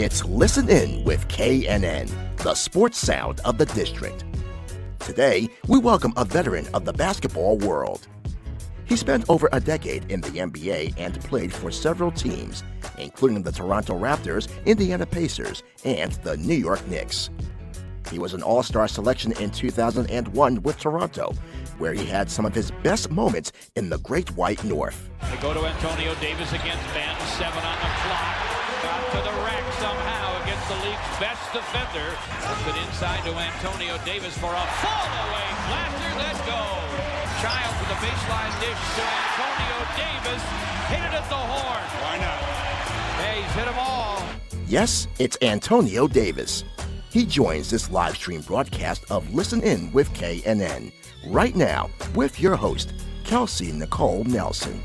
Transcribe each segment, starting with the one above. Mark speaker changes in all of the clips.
Speaker 1: It's Listen In with KNN, the sports sound of the district. Today, we welcome a veteran of the basketball world. He spent over a decade in the NBA and played for several teams, including the Toronto Raptors, Indiana Pacers, and the New York Knicks. He was an all-star selection in 2001 with Toronto, where he had some of his best moments in the Great White North.
Speaker 2: They go to Antonio Davis against Ben, 7 on the clock. Got to the rack somehow against the league's best defender. Puts it inside to Antonio Davis for a fall-away blaster that goes. Child with a baseline dish to Antonio Davis. Hit it at the horn. Why not? Hey, he's hit them all.
Speaker 1: Yes, it's Antonio Davis. He joins this live stream broadcast of Listen In with KNN right now with your host, Kelsey Nicole Nelson.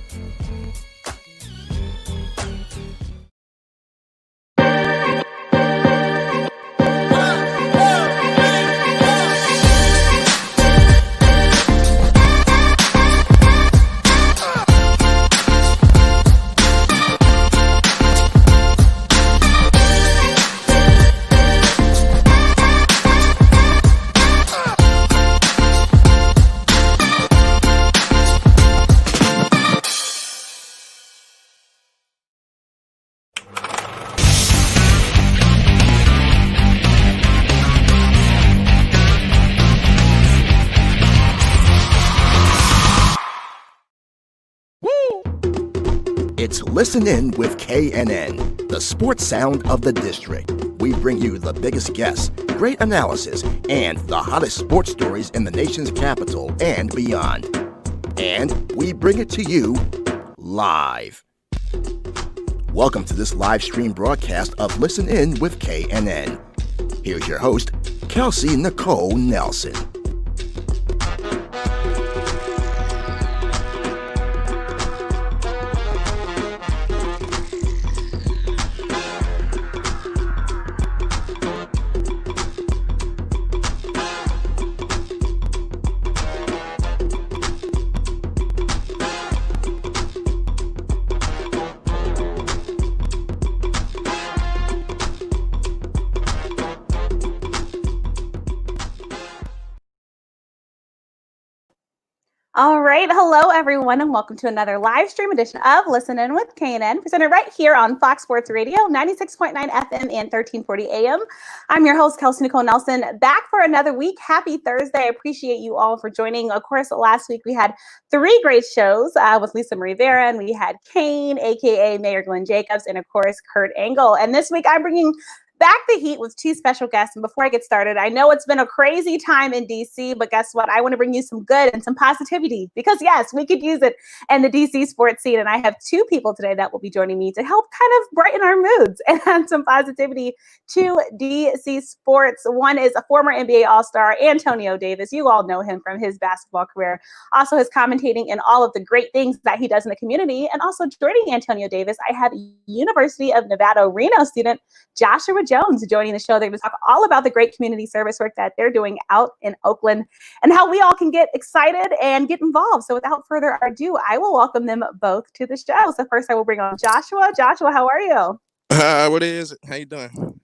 Speaker 1: It's Listen In with KNN, the sports sound of the district. We bring you the biggest guests, great analysis, and the hottest sports stories in the nation's capital and beyond. And we bring it to you live. Welcome to this live stream broadcast of Listen In with KNN. Here's your host, Kelsey Nicole Nelson.
Speaker 3: All right. Hello, everyone, and welcome to another live stream edition of Listen In with KNN, presented right here on Fox Sports Radio, 96.9 FM and 1340 AM. I'm your host, Kelsey Nicole Nelson, back for another week. Happy Thursday. I appreciate you all for joining. Of course, last week we had 3 great shows with Lisa Marie Vera, and we had Kane, a.k.a. Mayor Glenn Jacobs, and, of course, Kurt Angle. And this week I'm bringing back the heat with 2 special guests. And before I get started, I know it's been a crazy time in DC, but guess what? I want to bring you some good and some positivity because, yes, we could use it in the DC sports scene. And I have 2 people today that will be joining me to help kind of brighten our moods and add some positivity to DC sports. One is a former NBA All-Star, Antonio Davis. You all know him from his basketball career. Also his commentating and all of the great things that he does in the community. And also joining Antonio Davis, I have University of Nevada, Reno student Joshua Jones joining the show. They're going to talk all about the great community service work that they're doing out in Oakland and how we all can get excited and get involved. So without further ado, I will welcome them both to the show. So first I will bring on Joshua. Joshua, how are you?
Speaker 4: What is it? How you doing?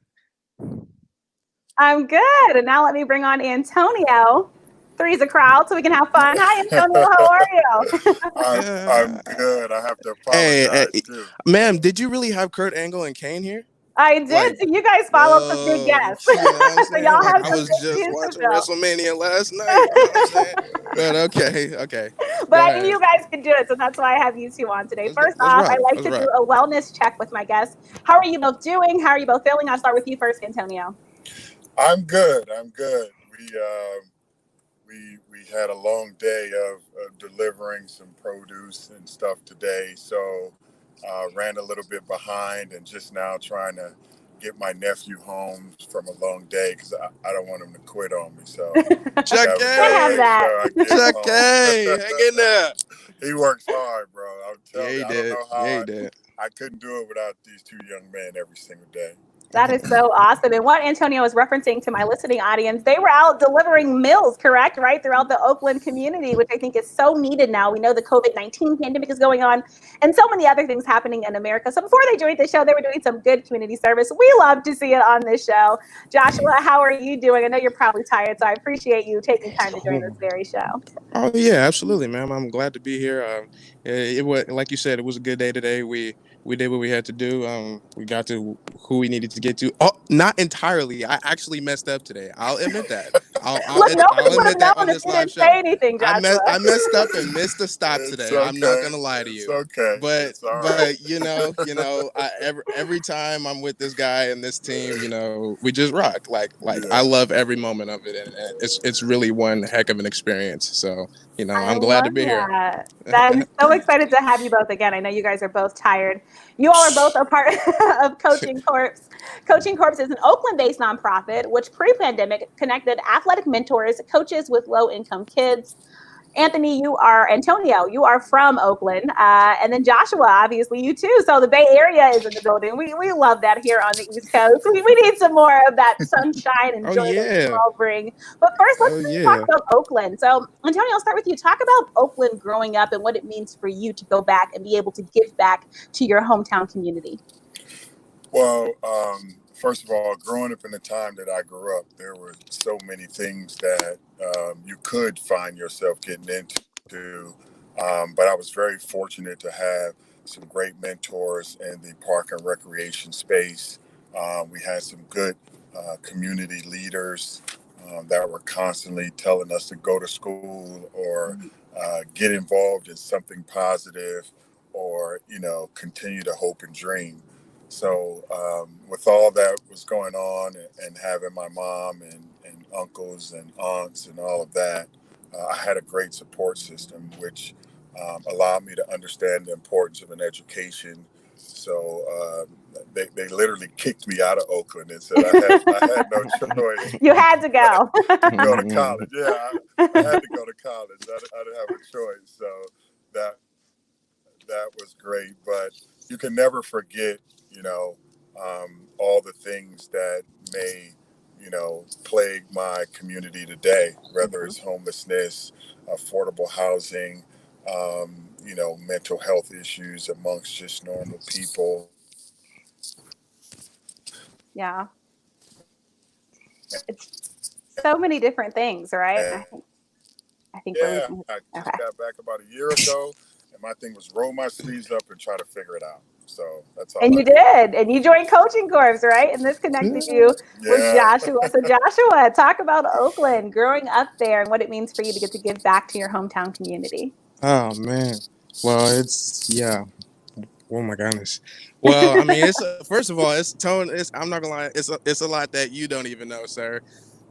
Speaker 3: I'm good. And now let me bring on Antonio. 3's a crowd so we can have fun. Hi, Antonio. How are you?
Speaker 5: I'm good. I have to apologize too.
Speaker 4: Ma'am, did you really have Kurt Angle and Kane here?
Speaker 3: I did.
Speaker 4: Like,
Speaker 3: so you guys followed some big guests.
Speaker 4: You know what I'm
Speaker 3: So y'all have
Speaker 4: I
Speaker 3: some
Speaker 4: was
Speaker 3: big
Speaker 4: just
Speaker 3: views
Speaker 4: watching
Speaker 3: to show.
Speaker 4: WrestleMania last night. You know what I'm saying? But okay.
Speaker 3: But I knew you guys could do it, so that's why I have you 2 on today. First off, I like to do a wellness check with my guests. How are you both doing? How are you both feeling? I'll start with you first, Antonio.
Speaker 5: I'm good. We had a long day of delivering some produce and stuff today, so ran a little bit behind and just now trying to get my nephew home from a long day because I don't want him to quit on me. So
Speaker 4: Chuck
Speaker 3: that.
Speaker 4: Hang in there.
Speaker 5: He works hard, bro. I'm telling you, I don't know how
Speaker 4: he did.
Speaker 5: I couldn't do it without these 2 young men every single day.
Speaker 3: That is so awesome. And what Antonio is referencing to my listening audience, they were out delivering meals, correct? Right? Throughout the Oakland community, which I think is so needed now. We know the COVID-19 pandemic is going on and so many other things happening in America. So before they joined the show, they were doing some good community service. We love to see it on this show. Joshua, how are you doing? I know you're probably tired, so I appreciate you taking time to join this very show.
Speaker 6: Oh yeah, absolutely, ma'am. I'm glad to be here. It was, like you said, it was a good day today. We did what we had to do. We got to who we needed to get to. Oh, not entirely. I actually messed up today. I'll admit that.
Speaker 3: Look, nobody would have known if you didn't say anything, Joshua.
Speaker 6: I messed up and missed a stop today.
Speaker 5: Okay.
Speaker 6: I'm not gonna lie to you.
Speaker 5: It's okay.
Speaker 6: But
Speaker 5: Right.
Speaker 6: you know, every time I'm with this guy and this team, we just rock. Like I love every moment of it, and it's really one heck of an experience. So I'm glad to be here.
Speaker 3: I'm so excited to have you both again. I know you guys are both tired. You all are both a part of Coaching Corps. Coaching Corps is an Oakland-based nonprofit which pre-pandemic connected athletic mentors, coaches with low-income kids. Antonio, you are from Oakland. And then Joshua, obviously you too. So the Bay Area is in the building. We love that here on the East Coast. We need some more of that sunshine and joy that you all bring. But first, let's talk about Oakland. So Antonio, I'll start with you. Talk about Oakland growing up and what it means for you to go back and be able to give back to your hometown community.
Speaker 5: Well, first of all, growing up in the time that I grew up, there were so many things that you could find yourself getting into. But I was very fortunate to have some great mentors in the park and recreation space. We had some good community leaders that were constantly telling us to go to school or get involved in something positive or, continue to hope and dream. So with all that was going on and having my mom and uncles and aunts and all of that, I had a great support system, which allowed me to understand the importance of an education. So they literally kicked me out of Oakland and said I had no choice.
Speaker 3: You had to go.
Speaker 5: Go to college. Yeah, I had to go to college. I didn't have a choice. So that was great. But you can never forget, all the things that may, plague my community today, whether it's homelessness, affordable housing, mental health issues amongst just normal people.
Speaker 3: Yeah. It's so many different things, right? I think
Speaker 5: I just got back about a year ago, and my thing was roll my sleeves up and try to figure it out. So that's all.
Speaker 3: And you did. And you joined Coaching Corps, right? And this connected you with Joshua. So Joshua, talk about Oakland, growing up there and what it means for you to get to give back to your hometown community.
Speaker 6: Oh, man. Well, oh my goodness. Well, I mean, it's first of all, I'm not gonna lie, it's a lot that you don't even know, sir.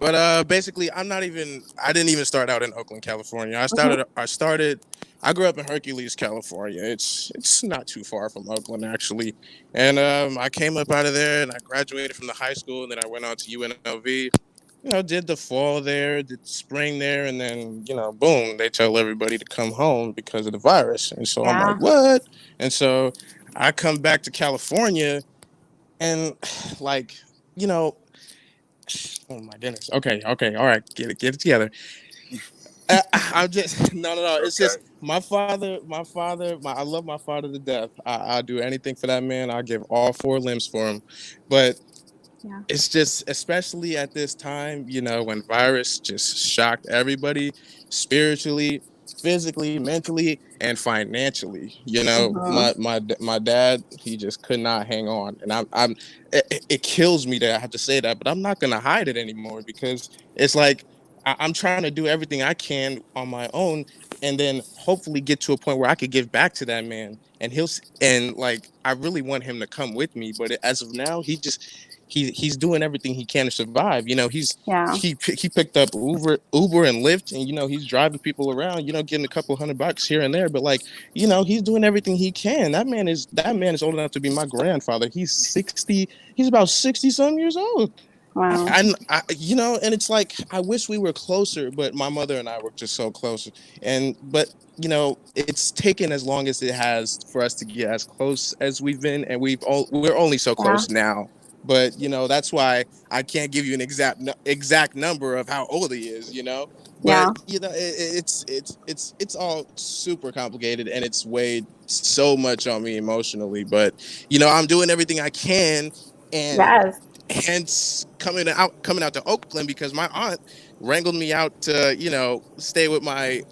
Speaker 6: But basically, I didn't even start out in Oakland, California. I grew up in Hercules, California. It's not too far from Oakland, actually. And I came up out of there and I graduated from the high school, and then I went on to UNLV. Did the fall there, did spring there, and then, boom, they tell everybody to come home because of the virus. And so I'm like, what? And so I come back to California and oh my goodness. Okay. All right. Get it together. I'm just, no. It's just my father, I love my father to death. I'll do anything for that man. I'll give all four limbs for him. But it's just, especially at this time, when virus just shocked everybody spiritually, physically, mentally, and financially. My dad, he just could not hang on, and it kills me that I have to say that, but I'm not gonna hide it anymore because it's like I'm trying to do everything I can on my own, and then hopefully get to a point where I could give back to that man, and I really want him to come with me, but as of now, he's doing everything he can to survive. He picked up Uber and Lyft, and he's driving people around, getting a couple $100 here and there, but he's doing everything he can. That man is old enough to be my grandfather. He's about 60 some years old.
Speaker 3: Wow.
Speaker 6: And it's like, I wish we were closer, but my mother and I were just so close. But it's taken as long as it has for us to get as close as we've been, and we're only so close now. but that's why I can't give you an exact number of how old he is. But it's all super complicated, and it's weighed so much on me emotionally. But I'm doing everything I can, and
Speaker 3: Yes.
Speaker 6: hence coming out to Oakland, because my aunt wrangled me out to stay with my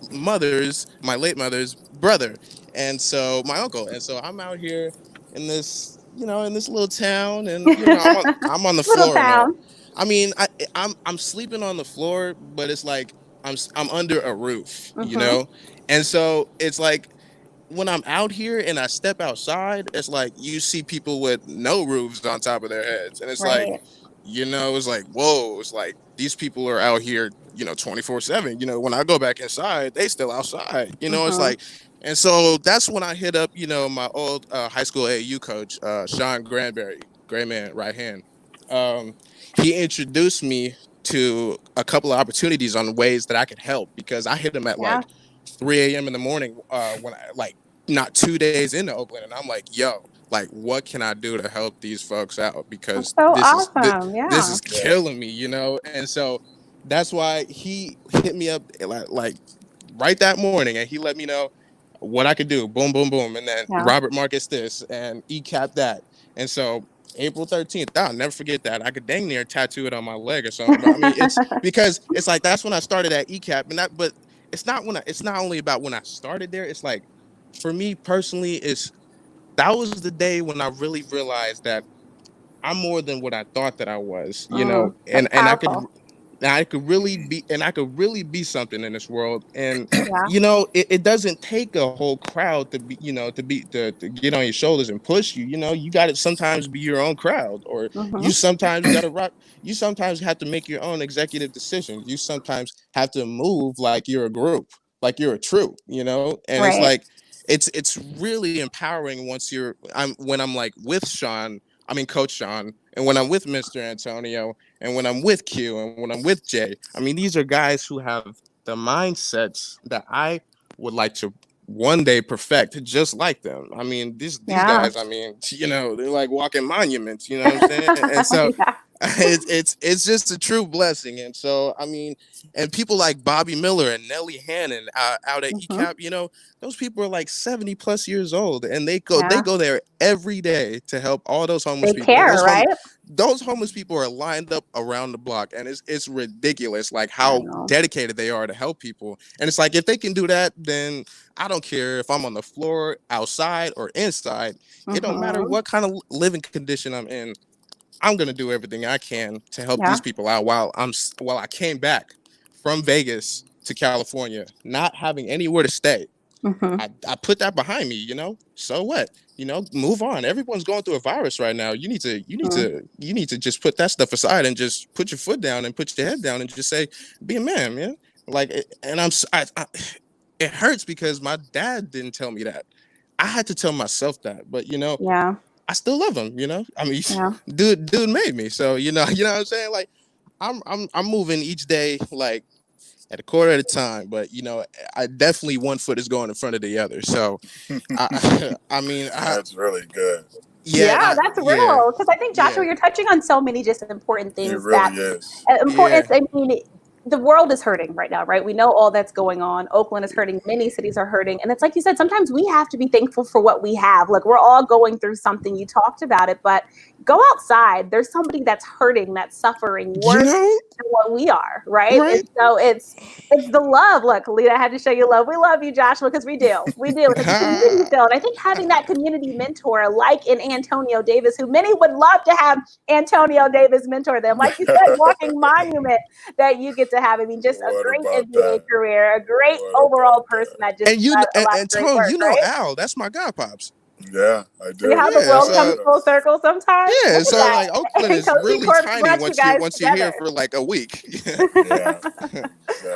Speaker 6: late mother's brother, and so my uncle, and so I'm out here in this little town, and I'm on the
Speaker 3: Little
Speaker 6: floor now.
Speaker 3: town.
Speaker 6: I mean, I'm sleeping on the floor, but it's like I'm under a roof,
Speaker 3: Mm-hmm.
Speaker 6: and so it's like when I'm out here and I step outside, it's like you see people with no roofs on top of their heads, and it's like,
Speaker 3: Right.
Speaker 6: it's like, whoa, it's like these people are out here, 24/7. When I go back inside, they still outside. It's
Speaker 3: Mm-hmm.
Speaker 6: like, and so that's when I hit up, my old high school AAU coach, Sean Granberry, great man, right hand. Um, he introduced me to a couple of opportunities on ways that I could help, because I hit him at
Speaker 3: Yeah.
Speaker 6: like 3 a.m. in the morning when I like not 2 days into Oakland, and I'm like, yo, like, what can I do to help these folks out?
Speaker 3: That's
Speaker 6: Because
Speaker 3: so
Speaker 6: this is
Speaker 3: awesome.
Speaker 6: this
Speaker 3: Yeah.
Speaker 6: is killing me, And so that's why he hit me up like right that morning, and he let me know what I could do. Boom, boom, boom, and then
Speaker 3: Yeah.
Speaker 6: Robert Marcus this and ECAP that, and so April 13th, I'll never forget that. I could dang near tattoo it on my leg or something. But I mean, it's because it's like that's when I started at ECAP, but it's not it's not only about when I started there. It's like, for me personally, that was the day when I really realized that I'm more than what I thought that I was,
Speaker 3: That's
Speaker 6: and
Speaker 3: powerful.
Speaker 6: I could really be something in this world. And
Speaker 3: Yeah.
Speaker 6: it doesn't take a whole crowd to be, to get on your shoulders and push you. You got to sometimes be your own crowd, or
Speaker 3: Mm-hmm.
Speaker 6: you sometimes got to rock. You sometimes have to make your own executive decisions. You sometimes have to move like you're a group, like you're a troop, and it's
Speaker 3: Right.
Speaker 6: like it's really empowering when I'm like with Sean. I mean, Coach Sean, and when I'm with Mr. Antonio, and when I'm with Q, and when I'm with Jay. I mean, these are guys who have the mindsets that I would like to one day perfect, just like them. I mean, these
Speaker 3: Yeah.
Speaker 6: guys, I mean, they're like walking monuments, you know what I'm saying? And so
Speaker 3: Yeah.
Speaker 6: it's just a true blessing. And so I mean, and people like Bobby Miller and Nellie Hannon out at
Speaker 3: Mm-hmm.
Speaker 6: ECAP, those people are like 70 plus years old, and they
Speaker 3: Yeah.
Speaker 6: go there every day to help all those homeless
Speaker 3: They
Speaker 6: people. And
Speaker 3: care, right?
Speaker 6: those homeless people are lined up around the block, and it's ridiculous, like
Speaker 3: I
Speaker 6: how
Speaker 3: know.
Speaker 6: dedicated they are to help people. And it's like, if they can do that, then I don't care if I'm on the floor, outside, or inside. It don't matter
Speaker 3: Mm-hmm.
Speaker 6: what kind of living condition I'm in. I'm gonna do everything I can to help
Speaker 3: Yeah.
Speaker 6: these people out while I came back from Vegas to California, not having anywhere to stay.
Speaker 3: Mm-hmm.
Speaker 6: I put that behind me, So what? Move on. Everyone's going through a virus right now. You need to just put that stuff aside and just put your foot down and put your head down and just say, be a man, man. Like, and it hurts because my dad didn't tell me that. I had to tell myself that, but
Speaker 3: Yeah.
Speaker 6: I still love him. I mean,
Speaker 3: Yeah.
Speaker 6: dude made me. So you know what I'm saying? Like, I'm moving each day like at a quarter at a time, but I definitely one foot is going in front of the other. So I mean,
Speaker 5: That's really good.
Speaker 3: Yeah, that's
Speaker 6: yeah,
Speaker 3: real. Because I think, Joshua,
Speaker 6: yeah,
Speaker 3: you're touching on so many just important
Speaker 5: It
Speaker 3: things that
Speaker 5: really is.
Speaker 3: importance.
Speaker 6: yeah.
Speaker 3: I mean, the world is hurting right now, right? We know all that's going on. Oakland is hurting. Many cities are hurting. And it's like you said, sometimes we have to be thankful for what we have. Like, we're all going through something. You talked about it, but go outside. There's somebody that's hurting, that's suffering
Speaker 6: You
Speaker 3: worse
Speaker 6: know,
Speaker 3: than what we are, right?
Speaker 6: right?
Speaker 3: And so it's the love. Look, Lita, I had to show you love. We love you, Joshua, because we do. We do. It's a community feel. And I think having that community mentor like in Antonio Davis, who many would love to have Antonio Davis mentor them. Like you said, walking monument that you get to have. I mean, just a
Speaker 5: What
Speaker 3: great
Speaker 5: about
Speaker 3: NBA
Speaker 5: that?
Speaker 3: career, a great
Speaker 5: What
Speaker 3: overall
Speaker 5: about
Speaker 3: person
Speaker 5: that?
Speaker 3: that just
Speaker 6: And
Speaker 3: does a lot of
Speaker 6: and
Speaker 3: great
Speaker 6: Tone,
Speaker 3: work, right?
Speaker 6: Al, that's my god pops.
Speaker 5: Yeah, I
Speaker 3: See how
Speaker 5: do.
Speaker 3: the
Speaker 6: Yeah,
Speaker 3: world comes
Speaker 6: so
Speaker 3: full circle sometimes?
Speaker 6: yeah,
Speaker 3: Look at
Speaker 6: so
Speaker 3: that.
Speaker 6: like Oakland
Speaker 3: And
Speaker 6: is
Speaker 3: Cozy
Speaker 6: really
Speaker 3: Corp
Speaker 6: tiny
Speaker 3: brought you guys
Speaker 6: once you're
Speaker 3: together.
Speaker 6: here for like a week.
Speaker 5: Yeah,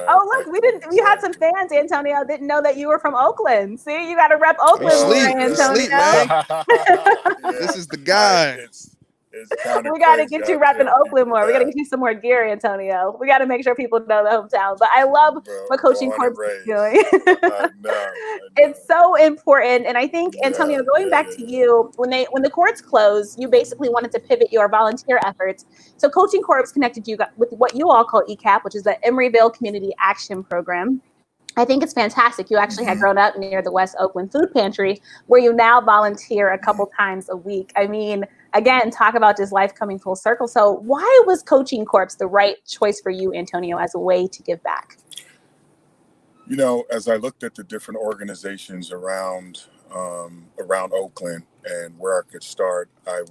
Speaker 3: Oh, look, we had some
Speaker 5: exactly.
Speaker 3: fans, Antonio. Didn't know that you were from Oakland. See, you got to rep
Speaker 6: Hey,
Speaker 3: Oakland more,
Speaker 6: sleep,
Speaker 3: Antonio.
Speaker 6: man.
Speaker 5: Yeah,
Speaker 6: This is the
Speaker 5: I
Speaker 6: guy.
Speaker 5: it's it's kind of
Speaker 3: we got to
Speaker 5: crazy.
Speaker 3: get you repping Oakland more. We got to get you some more gear, Antonio. We got to make sure people know the hometown. But I love what Coaching Corps is doing.
Speaker 5: I know.
Speaker 3: It's so important. And I think, Antonio, going back to you, when the courts closed, you basically wanted to pivot your volunteer efforts. So Coaching Corps connected you with what you all call ECAP, which is the Emeryville Community Action Program. I think it's fantastic. You actually had grown up near the West Oakland Food Pantry, where you now volunteer a couple times a week. I mean, again, talk about just life coming full circle. So why was Coaching Corps the right choice for you, Antonio, as a way to give back?
Speaker 5: You know, as I looked at the different organizations around Oakland and where I could start, I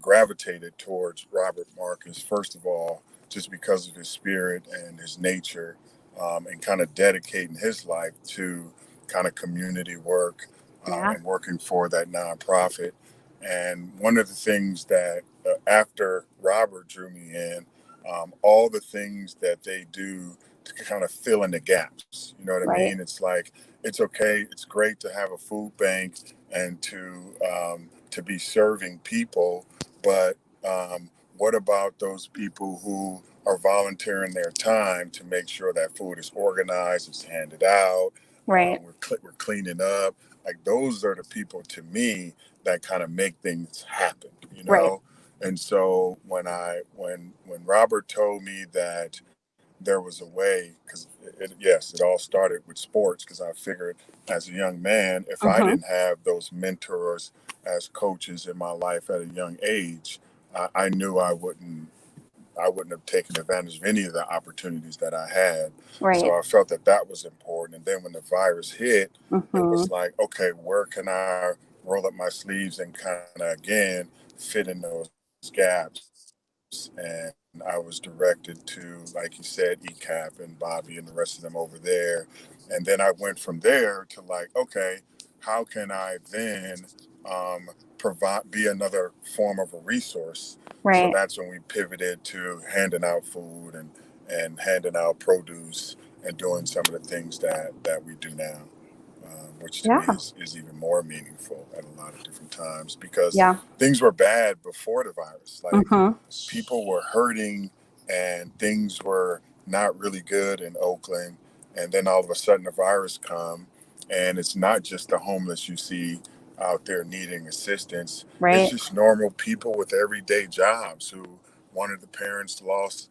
Speaker 5: gravitated towards Robert Marcus, first of all, just because of his spirit and his nature, and kind of dedicating his life to kind of community work and working for that nonprofit. And one of the things that after Robert drew me in, all the things that they do to kind of fill in the gaps. You know what I mean? It's like, it's okay. It's great to have a food bank and to be serving people, but what about those people who are volunteering their time to make sure that food is organized, it's handed out, we're cleaning up? Like, those are the people, to me, that kind of make things happen, you know? And so when Robert told me that there was a way, because it all started with sports, because I figured as a young man, if I didn't have those mentors as coaches in my life at a young age, I knew I wouldn't have taken advantage of any of the opportunities that I had. So I felt that was important. And then when the virus hit, it was like, okay, where can I roll up my sleeves and kind of, again, fit in those gaps? And I was directed to, like you said, ECAP and Bobby and the rest of them over there. And then I went from there to like, okay, how can I then be another form of a resource? So that's when we pivoted to handing out food and handing out produce and doing some of the things that we do now, which to me is even more meaningful at a lot of different times, because things were bad before the virus. Like, people were hurting and things were not really good in Oakland. And then all of a sudden the virus come, and it's not just the homeless you see out there needing assistance. It's just normal people with everyday jobs who, one of the parents lost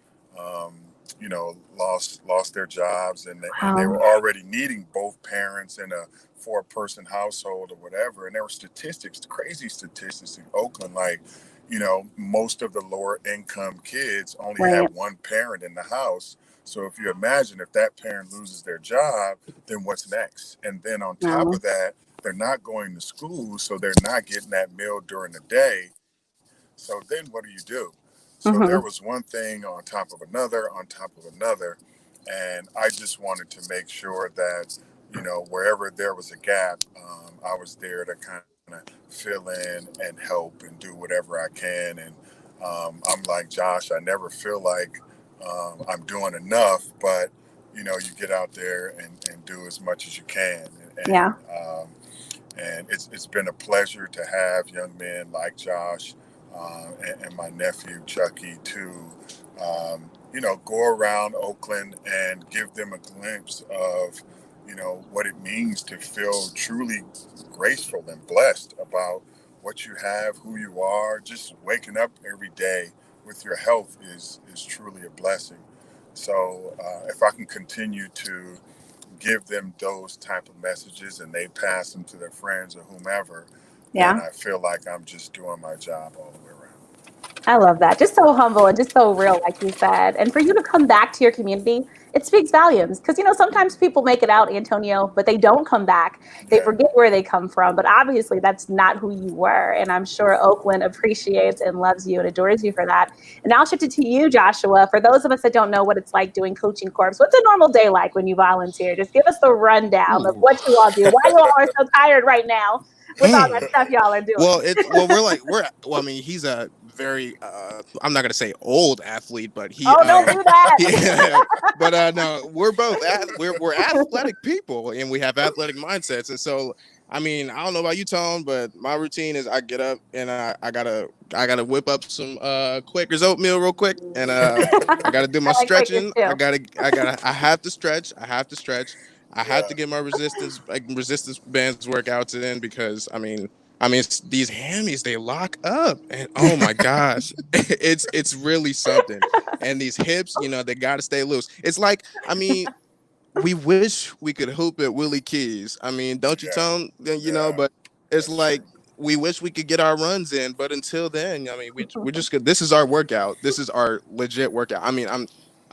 Speaker 5: their jobs, and they were already needing both parents in a 4-person household or whatever. And there were crazy statistics in Oakland, like, you know, most of the lower income kids only have one parent in the house. So if you imagine, if that parent loses their job, then what's next? And then on top of that, they're not going to school, so they're not getting that meal during the day. So then what do? So there was one thing on top of another, and I just wanted to make sure that, you know, wherever there was a gap, I was there to kind of fill in and help and do whatever I can. And I'm like Josh, I never feel like I'm doing enough, but, you know, you get out there and do as much as you can. And it's been a pleasure to have young men like Josh and my nephew Chucky to, you know, go around Oakland and give them a glimpse of, you know, what it means to feel truly graceful and blessed about what you have, who you are. Just waking up every day with your health is truly a blessing. So if I can continue to give them those type of messages and they pass them to their friends or whomever, then I feel like I'm just doing my job all the way around.
Speaker 3: I love that. Just so humble and just so real, like you said. And for you to come back to your community, it speaks volumes. Because, you know, sometimes people make it out, Antonio, but they don't come back. They forget where they come from. But obviously, that's not who you were. And I'm sure Oakland appreciates and loves you and adores you for that. And now I'll shift it to you, Joshua. For those of us that don't know what it's like doing Coaching Corps, what's a normal day like when you volunteer? Just give us the rundown of what you all do. Why you all are so tired right now with all that stuff y'all are doing.
Speaker 6: I mean, he's a very I'm not gonna say old athlete, but he
Speaker 3: don't do that.
Speaker 6: But no, we're both we're athletic people, and we have athletic mindsets. And so I mean, I don't know about you, Tone, but my routine is I get up and I gotta whip up some Quaker's oatmeal real quick, and I gotta do my
Speaker 3: I like Quakers
Speaker 6: stretching.
Speaker 3: too.
Speaker 6: I have to stretch. I have to stretch. I have to get my resistance bands workouts in because these hammies, they lock up, and oh my gosh, it's really something. And these hips, they gotta stay loose. It's like, we wish we could hoop at Willie Keys. I mean, don't you,
Speaker 5: Yeah,
Speaker 6: Tom?
Speaker 5: yeah,
Speaker 6: But it's
Speaker 5: that's
Speaker 6: like
Speaker 5: true.
Speaker 6: we wish we could get our runs in, but until then, we're just good. This is our workout. This is our legit workout. I mean,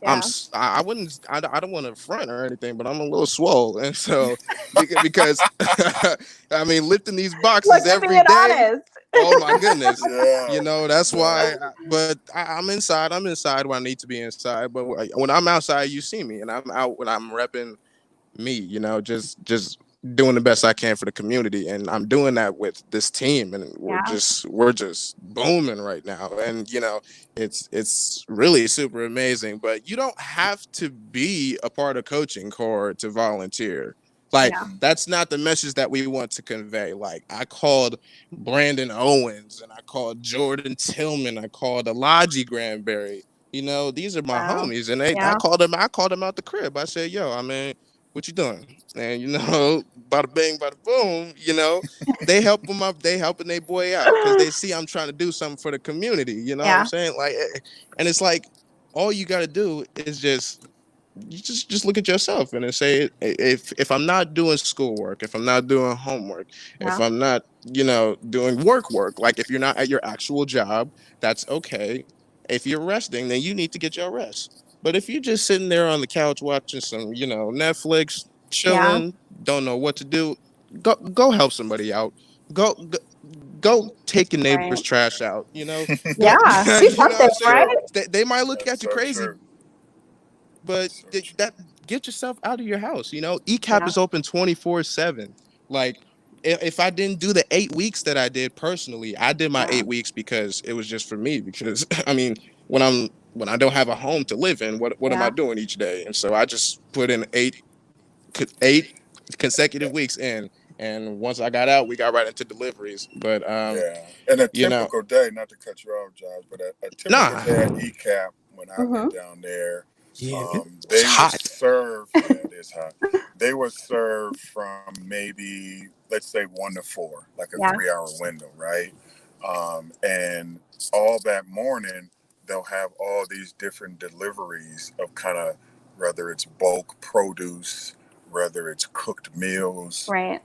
Speaker 3: Yeah.
Speaker 6: I wouldn't, I don't want to front or anything, but I'm a little swole, and so because lifting these
Speaker 3: Look,
Speaker 6: boxes
Speaker 3: you're
Speaker 6: every
Speaker 3: being
Speaker 6: day.
Speaker 3: honest.
Speaker 6: Oh my goodness.
Speaker 5: Yeah,
Speaker 6: That's
Speaker 5: yeah,
Speaker 6: why. But I'm inside. I'm inside when I need to be inside. But when I'm outside, you see me, and I'm out when I'm repping me. Just doing the best I can for the community, and I'm doing that with this team, and
Speaker 3: Yeah.
Speaker 6: we're just booming right now. And it's really super amazing. But you don't have to be a part of coaching corps to volunteer. Like,
Speaker 3: Yeah.
Speaker 6: that's not the message that we want to convey. Like, I called Brandon Owens, and I called Jordan Tillman, I called Elijah Granberry. These are my
Speaker 3: Wow.
Speaker 6: homies, and I
Speaker 3: Yeah.
Speaker 6: called them out the crib. I said, "Yo, what you doing?" And bada bing, bada boom. They help them up. They helping their boy out because they see I'm trying to do something for the community. You know what I'm
Speaker 3: Yeah.
Speaker 6: saying? Like, and it's like all you got to do is just look at yourself and then say, if I'm not doing schoolwork, if I'm not doing homework, if
Speaker 3: Yeah.
Speaker 6: I'm not doing work, like if you're not at your actual job, that's okay. If you're resting, then you need to get your rest. But if you're just sitting there on the couch watching some Netflix,
Speaker 3: Yeah.
Speaker 6: chilling, don't know what to do, go help somebody out. Go go take your neighbor's
Speaker 3: Right.
Speaker 6: trash out. Go,
Speaker 3: Yeah. Do
Speaker 6: you know what
Speaker 3: something,
Speaker 6: I'm saying?
Speaker 3: right?
Speaker 5: true.
Speaker 6: They might look
Speaker 5: That's
Speaker 6: at you
Speaker 5: so
Speaker 6: crazy,
Speaker 5: true.
Speaker 6: but
Speaker 5: So true.
Speaker 6: that get yourself out of your house. ECAP
Speaker 3: Yeah.
Speaker 6: is open 24/7. Like, if I didn't do the 8 weeks that I did personally, I did my
Speaker 3: Yeah.
Speaker 6: 8 weeks because it was just for me. Because when I don't have a home to live in, what am I
Speaker 3: Yeah.
Speaker 6: doing each day? And so I just put in eight consecutive weeks in. And once I got out, we got right into deliveries. But
Speaker 5: Yeah, and a
Speaker 6: you know,
Speaker 5: typical day, not to cut you off, Josh, but a typical
Speaker 6: nah,
Speaker 5: day at ECAP when I
Speaker 3: Mm-hmm.
Speaker 5: went down there,
Speaker 6: yeah, it's
Speaker 5: they would
Speaker 6: hot.
Speaker 5: serve. Yeah, it is hot. They would serve from maybe, let's say, 1 to 4, like a
Speaker 3: Yeah.
Speaker 5: 3-hour window, right? And all that morning, they'll have all these different deliveries of kind of, whether it's bulk produce, whether it's cooked meals.
Speaker 3: Right.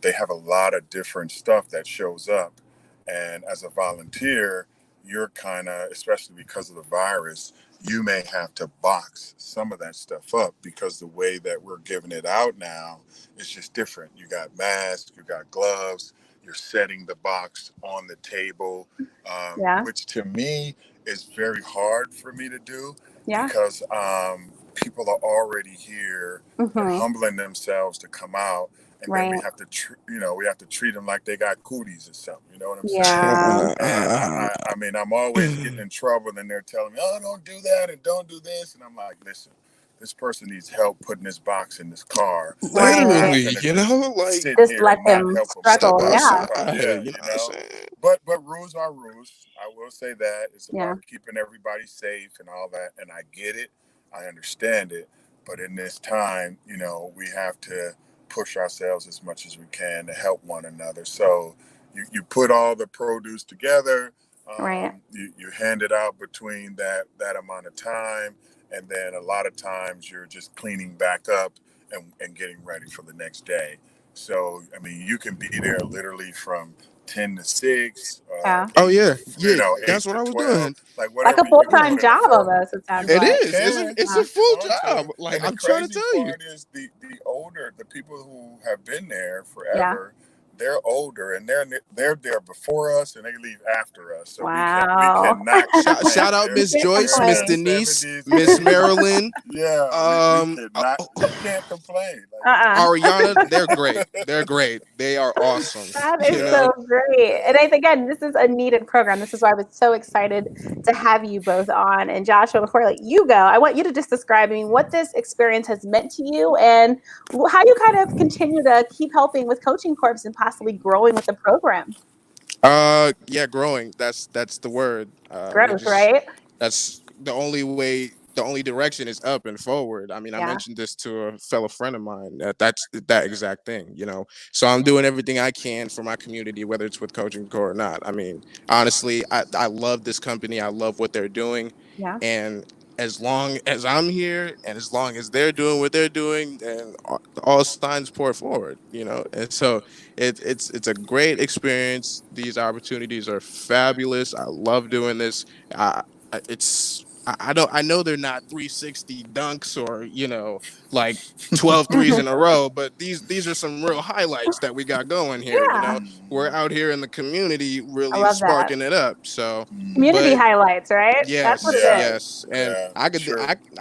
Speaker 5: They have a lot of different stuff that shows up. And as a volunteer, you're kind of, especially because of the virus, you may have to box some of that stuff up because the way that we're giving it out now is just different. You got masks, you got gloves, you're setting the box on the table,
Speaker 3: Yeah.
Speaker 5: which to me is very hard for me to do
Speaker 3: Yeah.
Speaker 5: because people are already here. They're
Speaker 3: Mm-hmm.
Speaker 5: humbling themselves to come out, and then we
Speaker 3: Right.
Speaker 5: have to, we have to treat them like they got cooties or something. You know what I'm saying?
Speaker 3: Yeah.
Speaker 5: And I mean, I'm always getting in trouble, and they're telling me, "Oh, don't do that and don't do this," and I'm like, "Listen, this person needs help putting this box in this car. I'm not
Speaker 3: Right.
Speaker 6: Literally,
Speaker 5: gonna just
Speaker 6: like,
Speaker 5: sit
Speaker 3: Just
Speaker 5: here
Speaker 3: let
Speaker 5: and not
Speaker 3: them
Speaker 5: help them
Speaker 6: step
Speaker 3: struggle.
Speaker 5: step out
Speaker 3: Yeah.
Speaker 5: the car."
Speaker 6: outside.
Speaker 5: Yeah,
Speaker 6: You know what I'm saying?
Speaker 5: But rules are rules. I will say that it's
Speaker 3: Yeah.
Speaker 5: about keeping everybody safe and all that, and I get it. I understand it. But in this time, we have to push ourselves as much as we can to help one another. So you put all the produce together,
Speaker 3: Right.
Speaker 5: you hand it out between that amount of time, and then a lot of times you're just cleaning back up and getting ready for the next day. So I mean, you can be there literally from 10 to 6,
Speaker 3: Yeah.
Speaker 6: Oh
Speaker 5: 8 to
Speaker 6: yeah, yeah.
Speaker 5: eight
Speaker 6: That's what
Speaker 5: to
Speaker 6: I was
Speaker 5: 12,
Speaker 6: doing.
Speaker 5: like
Speaker 3: Like a
Speaker 5: whatever you can
Speaker 3: full-time
Speaker 5: put in a
Speaker 3: job
Speaker 5: 4.
Speaker 3: almost, it sounds
Speaker 6: It
Speaker 3: like.
Speaker 5: You
Speaker 6: is.
Speaker 5: can.
Speaker 6: It's
Speaker 3: Yeah.
Speaker 6: a
Speaker 5: If you
Speaker 6: full
Speaker 5: want
Speaker 6: job.
Speaker 5: to.
Speaker 6: Like,
Speaker 5: And the
Speaker 6: I'm trying to
Speaker 5: crazy
Speaker 6: tell you.
Speaker 5: part is the people who have been there
Speaker 3: Yeah.
Speaker 5: forever, they're older and they're there before us and they leave after us. So
Speaker 3: Wow.
Speaker 5: we cannot complain.
Speaker 6: Shout out Miss Joyce,
Speaker 5: They're
Speaker 6: Miss
Speaker 5: in their
Speaker 6: Denise,
Speaker 5: 70s.
Speaker 6: Miss Marilyn.
Speaker 5: Yeah, we can't complain.
Speaker 6: Ariana, they're great. They're great. They are awesome.
Speaker 3: That is so great. And again, this is a needed program. This is why I was so excited to have you both on. And Joshua, before I let you go, I want you to just describe what this experience has meant to you and how you kind of continue to keep helping with coaching corps and possibly growing with the program.
Speaker 6: Yeah, growing. That's the word.
Speaker 3: Growth, right?
Speaker 6: That's the only way. The only direction is up and forward. I mean, I mentioned this to a fellow friend of mine. That's that exact thing, you know. So I'm doing everything I can for my community, whether it's with coaching corps or not. I mean, honestly, I love this company. I love what they're doing.
Speaker 3: Yeah.
Speaker 6: And as long as I'm here and as long as they're doing what they're doing, then all signs pour forward, you know. And so it's a great experience. These opportunities are fabulous. I love doing this. I know they're not 360 dunks or, you know, like 12 threes in a row, but these are some real highlights that we got going here. You know, we're out here in the community really sparking it up. So
Speaker 3: community highlights, right?
Speaker 6: Yes,
Speaker 3: that's what it is.
Speaker 6: yes, and I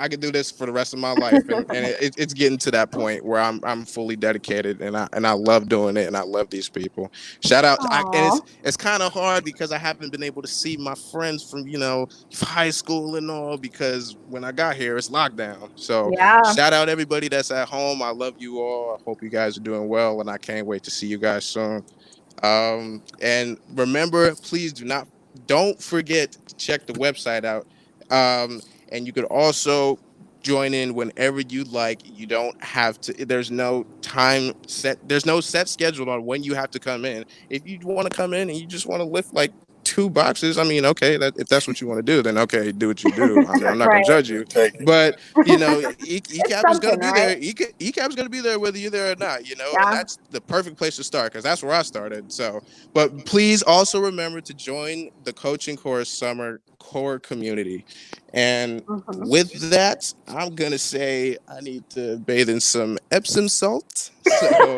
Speaker 6: could do this for the rest of my life, and it's getting to that point where I'm fully dedicated, and I love doing it, and I love these people. Shout out, and it's kind of hard because I haven't been able to see my friends from, you know, high school and all, because when I got here it's lockdown. So shout out everybody that's at home. I love you all. I hope you guys are doing well, and I can't wait to see you guys soon. And remember, please don't forget to check the website out. And you could also join in whenever you'd like. You don't have to, there's no time set, there's no set schedule on when you have to come in. If you want to come in and you just want to lift like 2 boxes, I mean, okay, if that's what you want to do, then okay, do what you do. I'm not gonna judge you. But you know, ECAP is gonna be there. ECAP is gonna be there whether you're there or not, you know, and that's the perfect place to start, because that's where I started. So, but please also remember to join the Coaching Corps Summer Core community. And with that, I'm gonna say I need to bathe in some Epsom salt. So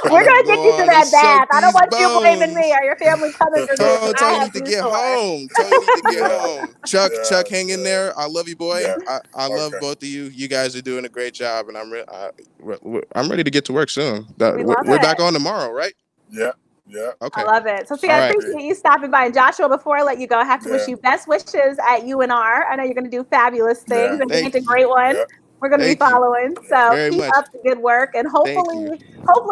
Speaker 3: we're gonna get you to that bath. I don't want you blaming me or your family coming for me.
Speaker 6: Oh, you need to get home. You need to get home. Chuck, hang in there. I love you, boy. I love both of you. You guys are doing a great job, and I'm ready to get to work soon. We're back on tomorrow, right?
Speaker 5: Yeah. Yeah.
Speaker 3: Okay. I love it. So see, I appreciate you stopping by. And Joshua, before I let you go, I have to wish you best wishes at UNR. I know you're going to do fabulous things and it's a great one. We're going to be following. So keep up the good work, and hopefully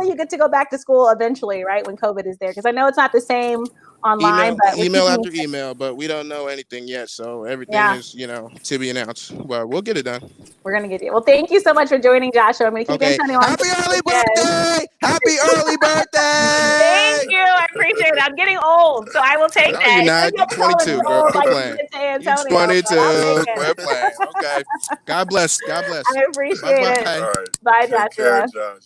Speaker 3: you get to go back to school eventually, right, when COVID is there, because I know it's not the same online.
Speaker 6: Email after email, but we don't know anything yet, so everything is, you know, to be announced. But we'll get it done.
Speaker 3: We're gonna get you. Well, thank you so much for joining, Joshua. I'm gonna keep Antonio on.
Speaker 6: Happy early birthday! Happy early birthday!
Speaker 3: Thank you. I appreciate it. I'm getting old, so I will take that.
Speaker 6: You're not. You're 22, girl. Quit playing. You're 22. Quit playing. Okay. God bless. God bless.
Speaker 3: I appreciate it.
Speaker 5: Right.
Speaker 3: Bye, Joshua.
Speaker 5: Care, Josh.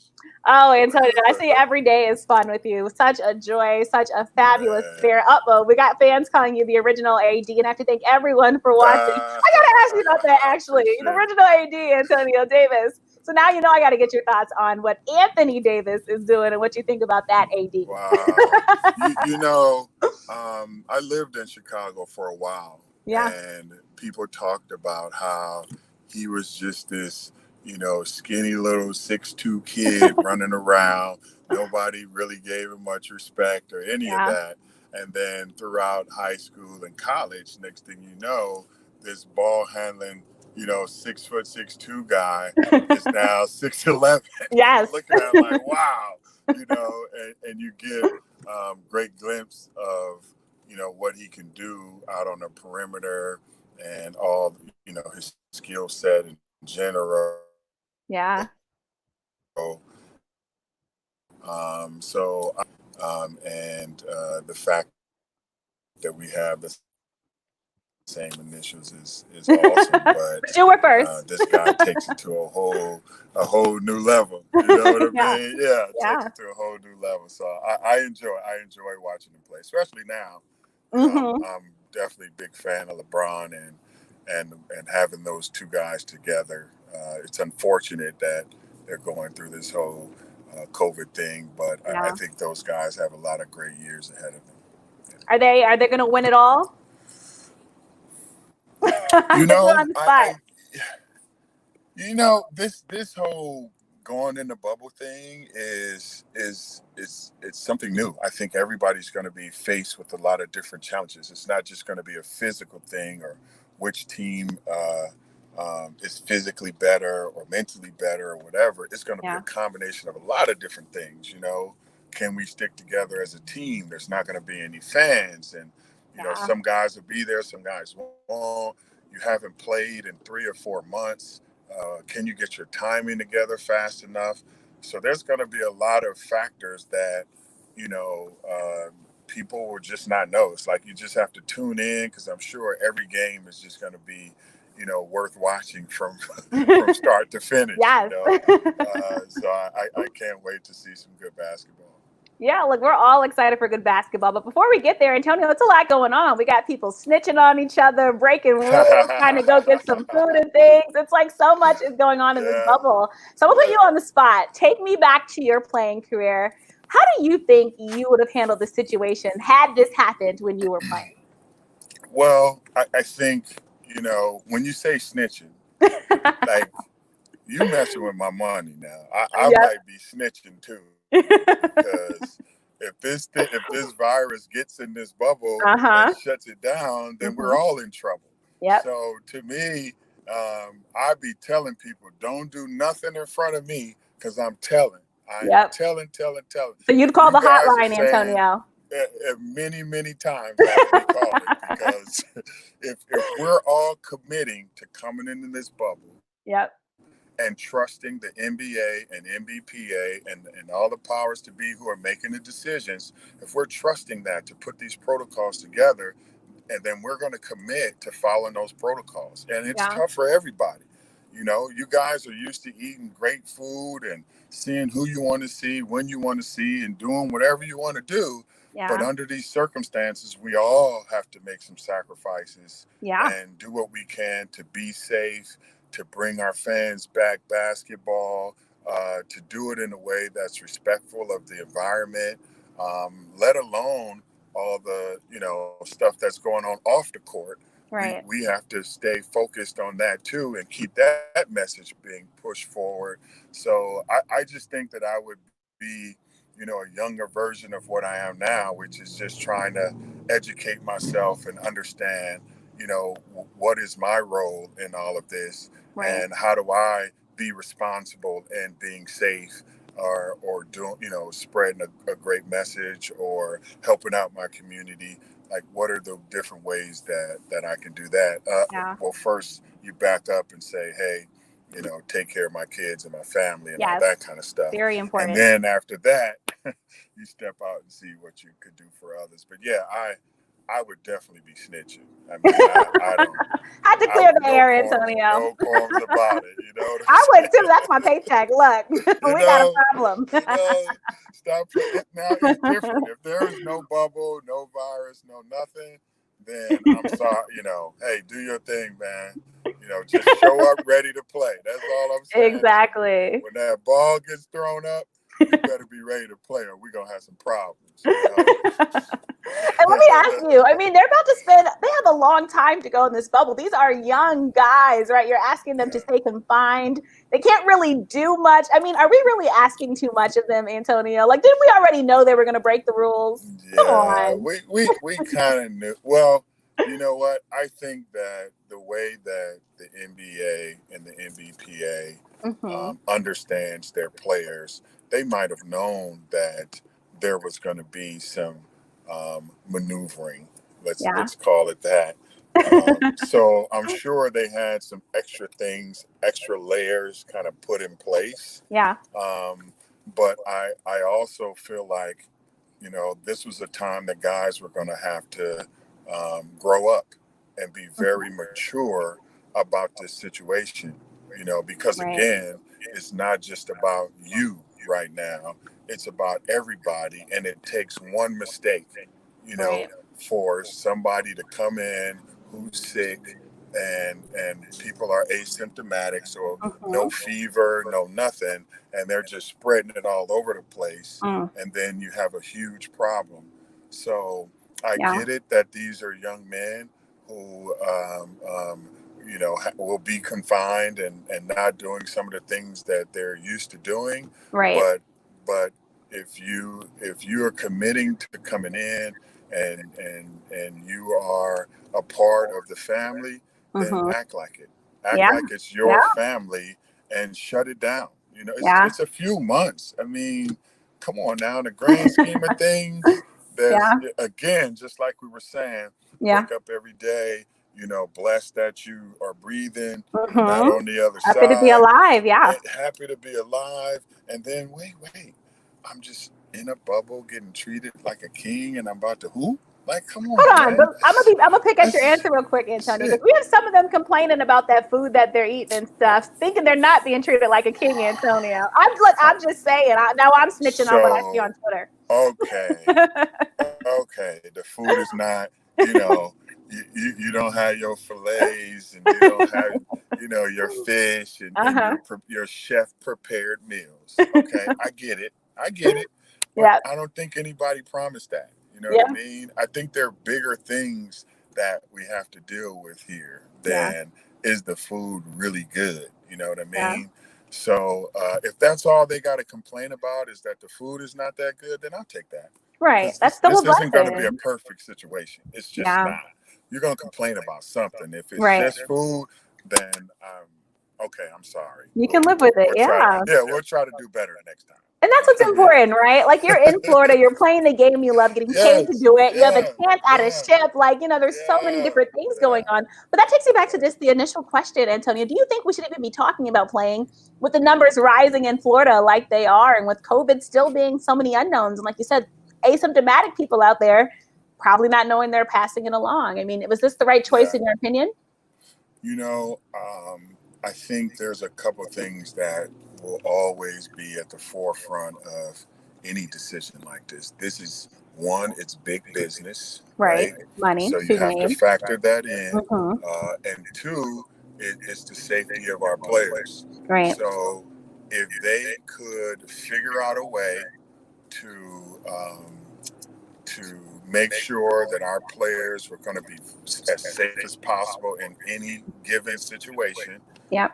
Speaker 3: Oh, Antonio, I see every day is fun with you. Such a joy, such a fabulous spirit. We got fans calling you the original AD, and I have to thank everyone for watching. I got to ask you about that, actually. The original AD, Antonio Davis. So now you know I got to get your thoughts on what Anthony Davis is doing and what you think about that AD.
Speaker 5: Wow. you know, I lived in Chicago for a while.
Speaker 3: Yeah.
Speaker 5: And people talked about how he was just this, you know, skinny little 6'2" kid running around. Nobody really gave him much respect or any of that. And then throughout high school and college, next thing you know, this ball handling, you know, 6'6" guy is now 6'11".
Speaker 3: Yes.
Speaker 5: Looking at him like, wow, you know, and you get great glimpse of, you know, what he can do out on the perimeter and all, you know, his skill set in general.
Speaker 3: Yeah.
Speaker 5: And the fact that we have the same initials is awesome. But
Speaker 3: you were first.
Speaker 5: This guy takes it to a whole new level. You know what I mean? Yeah, takes it to a whole new level. So I enjoy watching him play, especially now. I'm definitely a big fan of LeBron and having those two guys together. It's unfortunate that they're going through this whole COVID thing. But I
Speaker 3: Yeah.
Speaker 5: think those guys have a lot of great years ahead of them.
Speaker 3: Are they going to win it all?
Speaker 5: You
Speaker 3: Put you
Speaker 5: know,
Speaker 3: on the spot.
Speaker 5: this whole going in the bubble thing is it's something new. I think everybody's going to be faced with a lot of different challenges. It's not just going to be a physical thing or which team is physically better or mentally better or whatever. It's going to be a combination of a lot of different things. Can we stick together as a team? There's not going to be any fans, and some guys will be there, some guys won't. You haven't played in 3 or 4 months. Can you get your timing together fast enough? So there's going to be a lot of factors that, people will just not know. It's like you just have to tune in, because I'm sure every game is just going to be, worth watching from start to finish.
Speaker 3: Yes.
Speaker 5: So I can't wait to see some good basketball.
Speaker 3: Yeah, look, we're all excited for good basketball. But before we get there, Antonio, it's a lot going on. We got people snitching on each other, breaking rules, trying to go get some food and things. It's like so much is going on in this bubble. So I'm going to put you on the spot. Take me back to your playing career. How do you think you would have handled the situation had this happened when you were playing?
Speaker 5: Well, I think, when you say snitching, like, you messing with my money now. I might be snitching too. Because if this virus gets in this bubble and shuts it down, then we're all in trouble.
Speaker 3: Yep.
Speaker 5: So to me, I'd be telling people, don't do nothing in front of me, because I'm telling. I'm telling.
Speaker 3: So you'd call the hotline, Antonio.
Speaker 5: Many, many times I have to call it, because if we're all committing to coming into this bubble, and trusting the NBA and NBPA and all the powers to be who are making the decisions, if we're trusting that to put these protocols together, and then we're going to commit to following those protocols. And it's tough for everybody. You guys are used to eating great food and seeing who you want to see, when you want to see, and doing whatever you want to do. But under these circumstances, we all have to make some sacrifices and do what we can to be safe, to bring our fans back basketball, to do it in a way that's respectful of the environment, let alone all the, stuff that's going on off the court. Right. We have to stay focused on that too, and keep that message being pushed forward. So I just think that I would be, a younger version of what I am now, which is just trying to educate myself and understand, what is my role in all of this, and how do I be responsible in being safe, or doing, spreading a great message, or helping out my community. Like, what are the different ways that I can do that? Well, first you back up and say, hey, take care of my kids and my family and all that kind of stuff.
Speaker 3: Very important.
Speaker 5: And then after that, you step out and see what you could do for others. But yeah, I would definitely be snitching. I mean, I don't.
Speaker 3: Had to clear the air, Antonio.
Speaker 5: No qualms about it.
Speaker 3: I would too. That's my paycheck. Look, we got a problem.
Speaker 5: Stop. Now it's different. If there is no bubble, no virus, no nothing, then I'm sorry. Hey, do your thing, man. Just show up ready to play. That's all I'm saying.
Speaker 3: Exactly.
Speaker 5: When that ball gets thrown up, you better be ready to play, or we're gonna have some problems.
Speaker 3: And let me ask you, I mean, they're about to they have a long time to go in this bubble. These are young guys, right? You're asking them to stay confined. They can't really do much. I mean, are we really asking too much of them, Antonio? Like, didn't we already know they were going to break the rules?
Speaker 5: Yeah, come on. We kind of knew. Well, you know what? I think that the way that the NBA and the NBPA understands their players, they might have known that there was going to be some maneuvering. Let's call it that. So I'm sure they had some extra things, extra layers kind of put in place.
Speaker 3: Yeah.
Speaker 5: But I also feel like, this was a time that guys were going to have to grow up and be very mature about this situation, because again, it's not just about you right now. It's about everybody. And it takes one mistake, for somebody to come in who's sick and people are asymptomatic, so no
Speaker 3: Mhm.
Speaker 5: fever, no nothing, and they're just spreading it all over the place,
Speaker 3: Mm.
Speaker 5: and then you have a huge problem. So I
Speaker 3: Yeah.
Speaker 5: get it that these are young men who will be confined and not doing some of the things that they're used to doing,
Speaker 3: Right.
Speaker 5: but if you are committing to coming in and you are a part of the family, then
Speaker 3: Mhm.
Speaker 5: act like it. Act
Speaker 3: Yeah.
Speaker 5: like it's
Speaker 3: Yeah.
Speaker 5: your family and shut it down. You know,
Speaker 3: Yeah.
Speaker 5: it's a few months. I mean, come on now, in the grand scheme of things, there's
Speaker 3: Yeah.
Speaker 5: again, just like we were saying,
Speaker 3: Yeah.
Speaker 5: wake up every day, blessed that you are breathing. You're not
Speaker 3: Mhm.
Speaker 5: on the other
Speaker 3: Happy to be
Speaker 5: side,
Speaker 3: alive. Yeah.
Speaker 5: and happy to be alive. And then wait, I'm just in a bubble getting treated like a king, and I'm about to who? Like, come
Speaker 3: Hold
Speaker 5: on,
Speaker 3: on, but
Speaker 5: man.
Speaker 3: I'm gonna pick at your
Speaker 5: That's
Speaker 3: answer real quick, Antonio, because
Speaker 5: it.
Speaker 3: we have some of them complaining about that food that they're eating and stuff, thinking they're not being treated like a king, Antonio. I'm just saying. Now I'm snitching on what I see
Speaker 5: So
Speaker 3: on Twitter.
Speaker 5: okay, okay. The food is not, you know, you don't have your fillets and you don't have, your fish and
Speaker 3: Uh-huh.
Speaker 5: your chef prepared meals. Okay, I get it, but
Speaker 3: Yeah.
Speaker 5: I don't think anybody promised that. You know what I
Speaker 3: Yeah.
Speaker 5: mean? I think there are bigger things that we have to deal with here
Speaker 3: Yeah.
Speaker 5: than is the food really good. You know what I
Speaker 3: Yeah.
Speaker 5: mean? So if that's all they got to complain about is that the food is not that good, then I'll take that
Speaker 3: Right.
Speaker 5: because
Speaker 3: That's
Speaker 5: this
Speaker 3: double
Speaker 5: isn't going to be a
Speaker 3: blessing.
Speaker 5: perfect situation. It's just
Speaker 3: Yeah.
Speaker 5: not. You're going to complain about something. If it's
Speaker 3: Right.
Speaker 5: just food, then okay. I'm sorry.
Speaker 3: You can live with it.
Speaker 5: We'll try.
Speaker 3: Yeah.
Speaker 5: Yeah, we'll try to do better next time.
Speaker 3: And that's what's important, right? Like you're in Florida, you're playing the game you love, getting paid to
Speaker 5: Yes.
Speaker 3: do it. You have a
Speaker 5: Yeah.
Speaker 3: chance at a
Speaker 5: Yeah.
Speaker 3: ship. Like, there's so many
Speaker 5: Yeah.
Speaker 3: different things going
Speaker 5: Yeah.
Speaker 3: on. But that takes me back to just the initial question, Antonio. Do you think we should even be talking about playing with the numbers rising in Florida like they are and with COVID still being so many unknowns? And like you said, asymptomatic people out there probably not knowing they're passing it along. I mean, was this the right choice
Speaker 5: Yeah.
Speaker 3: in your opinion?
Speaker 5: I think there's a couple things that will always be at the forefront of any decision like this. This is one, it's big business,
Speaker 3: Right.
Speaker 5: right?
Speaker 3: Money
Speaker 5: So you
Speaker 3: to
Speaker 5: have to
Speaker 3: me.
Speaker 5: factor that in.
Speaker 3: Mm-hmm.
Speaker 5: And two, it's the safety of our players.
Speaker 3: Right.
Speaker 5: So if they could figure out a way to make sure that our players were going to be as safe as possible in any given situation,
Speaker 3: Yep.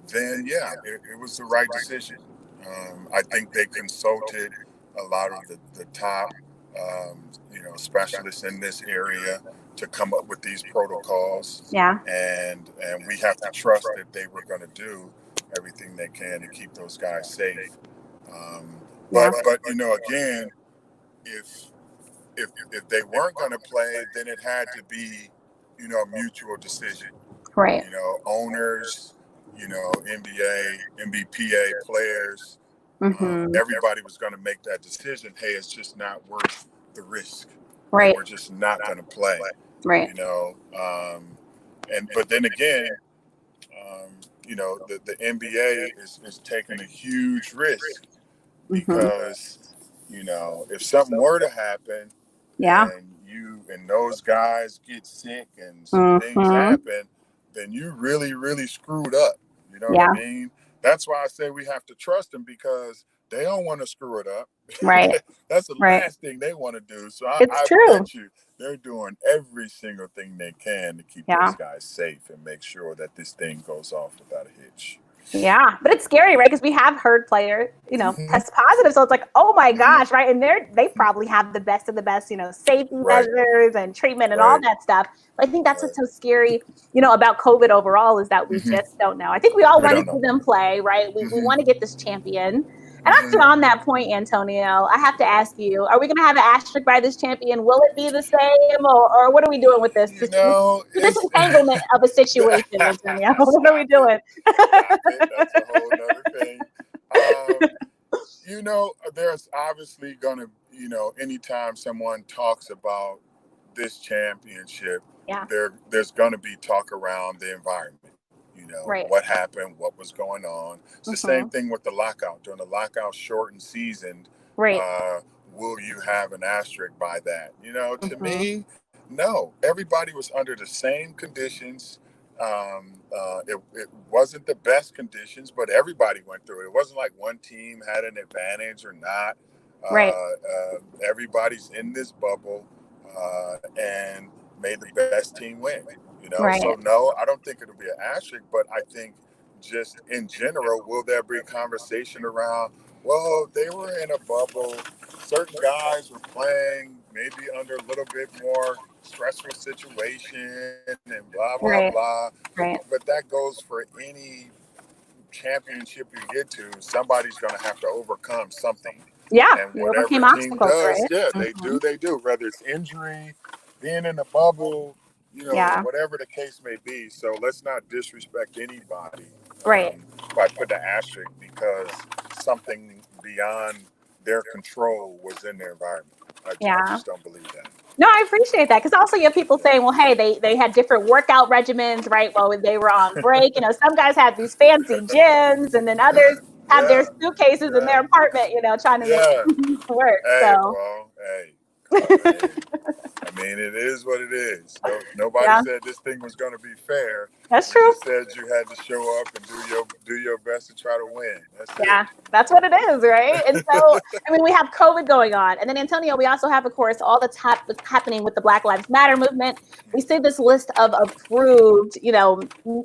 Speaker 5: then yeah, it was the right decision. I think they consulted a lot of the top, specialists in this area to come up with these protocols,
Speaker 3: Yeah.
Speaker 5: and we have to trust that they were going to do everything they can to keep those guys safe.
Speaker 3: Yeah.
Speaker 5: But again, if if they weren't going to play, then it had to be, a mutual decision.
Speaker 3: Right.
Speaker 5: Owners, NBA, NBPA players,
Speaker 3: Mm-hmm.
Speaker 5: everybody was going to make that decision. Hey, it's just not worth the risk.
Speaker 3: Right.
Speaker 5: We're just not going to play.
Speaker 3: Right.
Speaker 5: But then again, the NBA is taking a huge risk
Speaker 3: Mm-hmm.
Speaker 5: because if something were to happen
Speaker 3: Yeah.
Speaker 5: and those guys get sick and some things
Speaker 3: Mm-hmm.
Speaker 5: happen, then you really, really screwed up. You know
Speaker 3: Yeah.
Speaker 5: what I mean? That's why I say we have to trust them because they don't want to screw it up.
Speaker 3: Right.
Speaker 5: That's the
Speaker 3: Right.
Speaker 5: last thing they want to do. So
Speaker 3: It's
Speaker 5: I
Speaker 3: true.
Speaker 5: bet you they're doing every single thing they can to keep
Speaker 3: Yeah.
Speaker 5: those guys safe and make sure that this thing goes off without a hitch.
Speaker 3: Yeah, but it's scary, right? Because we have heard players, test positive. So it's like, oh my gosh, right? And they probably have the best of the best, safety
Speaker 5: Right.
Speaker 3: measures and treatment and all
Speaker 5: Right.
Speaker 3: that stuff. But I think that's
Speaker 5: Right.
Speaker 3: what's so scary, about COVID overall is that we just don't know. I think we all
Speaker 5: We
Speaker 3: want to
Speaker 5: don't
Speaker 3: see
Speaker 5: know.
Speaker 3: them play, right? We want to get this champion. And
Speaker 5: Mhm.
Speaker 3: actually, on that point, Antonio, I have to ask you: are we going to have an asterisk by this champion? Will it be the same, or what are we doing with this? This
Speaker 5: It's
Speaker 3: disentanglement of a situation, Antonio. What are we doing?
Speaker 5: Stop it. That's a whole nother thing. There's obviously going to, anytime someone talks about this championship,
Speaker 3: Yeah.
Speaker 5: there's going to be talk around the environment.
Speaker 3: Right.
Speaker 5: What happened, what was going on. It's the same thing with the lockout. During the lockout shortened season,
Speaker 3: Right.
Speaker 5: will you have an asterisk by that? To me, No, everybody was under the same conditions. It wasn't the best conditions, but everybody went through it. It wasn't like one team had an advantage or not.
Speaker 3: Right.
Speaker 5: Everybody's in this bubble and made the best team win.
Speaker 3: Right.
Speaker 5: So no, I don't think it'll be an asterisk, but I think just in general, will there be a conversation around, well, they were in a bubble. Certain guys were playing maybe under a little bit more stressful situation and blah, blah,
Speaker 3: Right.
Speaker 5: blah.
Speaker 3: Right.
Speaker 5: But that goes for any championship you get to. Somebody's going to have to overcome something.
Speaker 3: Yeah.
Speaker 5: And
Speaker 3: You
Speaker 5: whatever
Speaker 3: overcame
Speaker 5: team
Speaker 3: obstacles,
Speaker 5: does,
Speaker 3: right?
Speaker 5: they do. Whether it's injury, being in the bubble,
Speaker 3: Yeah.
Speaker 5: whatever the case may be. So let's not disrespect anybody
Speaker 3: Right.
Speaker 5: by putting an asterisk because something beyond their control was in their environment. I just don't believe that.
Speaker 3: No, I appreciate that because also you have people saying, well, hey, they had different workout regimens, right? Well, they were on break. Some guys have these fancy gyms and then others have their suitcases in their apartment, trying to make things work.
Speaker 5: Hey,
Speaker 3: So.
Speaker 5: come on, hey. I mean, it is what it is. Nobody said this thing was going to be fair.
Speaker 3: That's true.
Speaker 5: Just said you had to show up and do your best to try to win.
Speaker 3: That's what it is, right? And so, we have COVID going on. And then, Antonio, we also have, of course, all that's happening with the Black Lives Matter movement. We see this list of approved,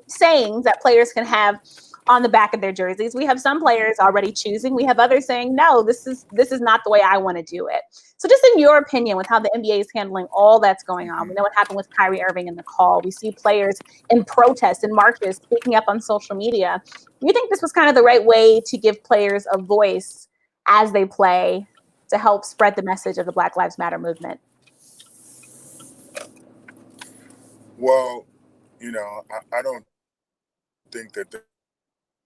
Speaker 3: sayings that players can have on the back of their jerseys. We have some players already choosing. We have others saying, no, this is not the way I want to do it. So just in your opinion, with how the NBA is handling all that's going on, we know what happened with Kyrie Irving in the call. We see players in protests and marches speaking up on social media. Do you think this was kind of the right way to give players a voice as they play to help spread the message of the Black Lives Matter movement?
Speaker 5: Well, I don't think that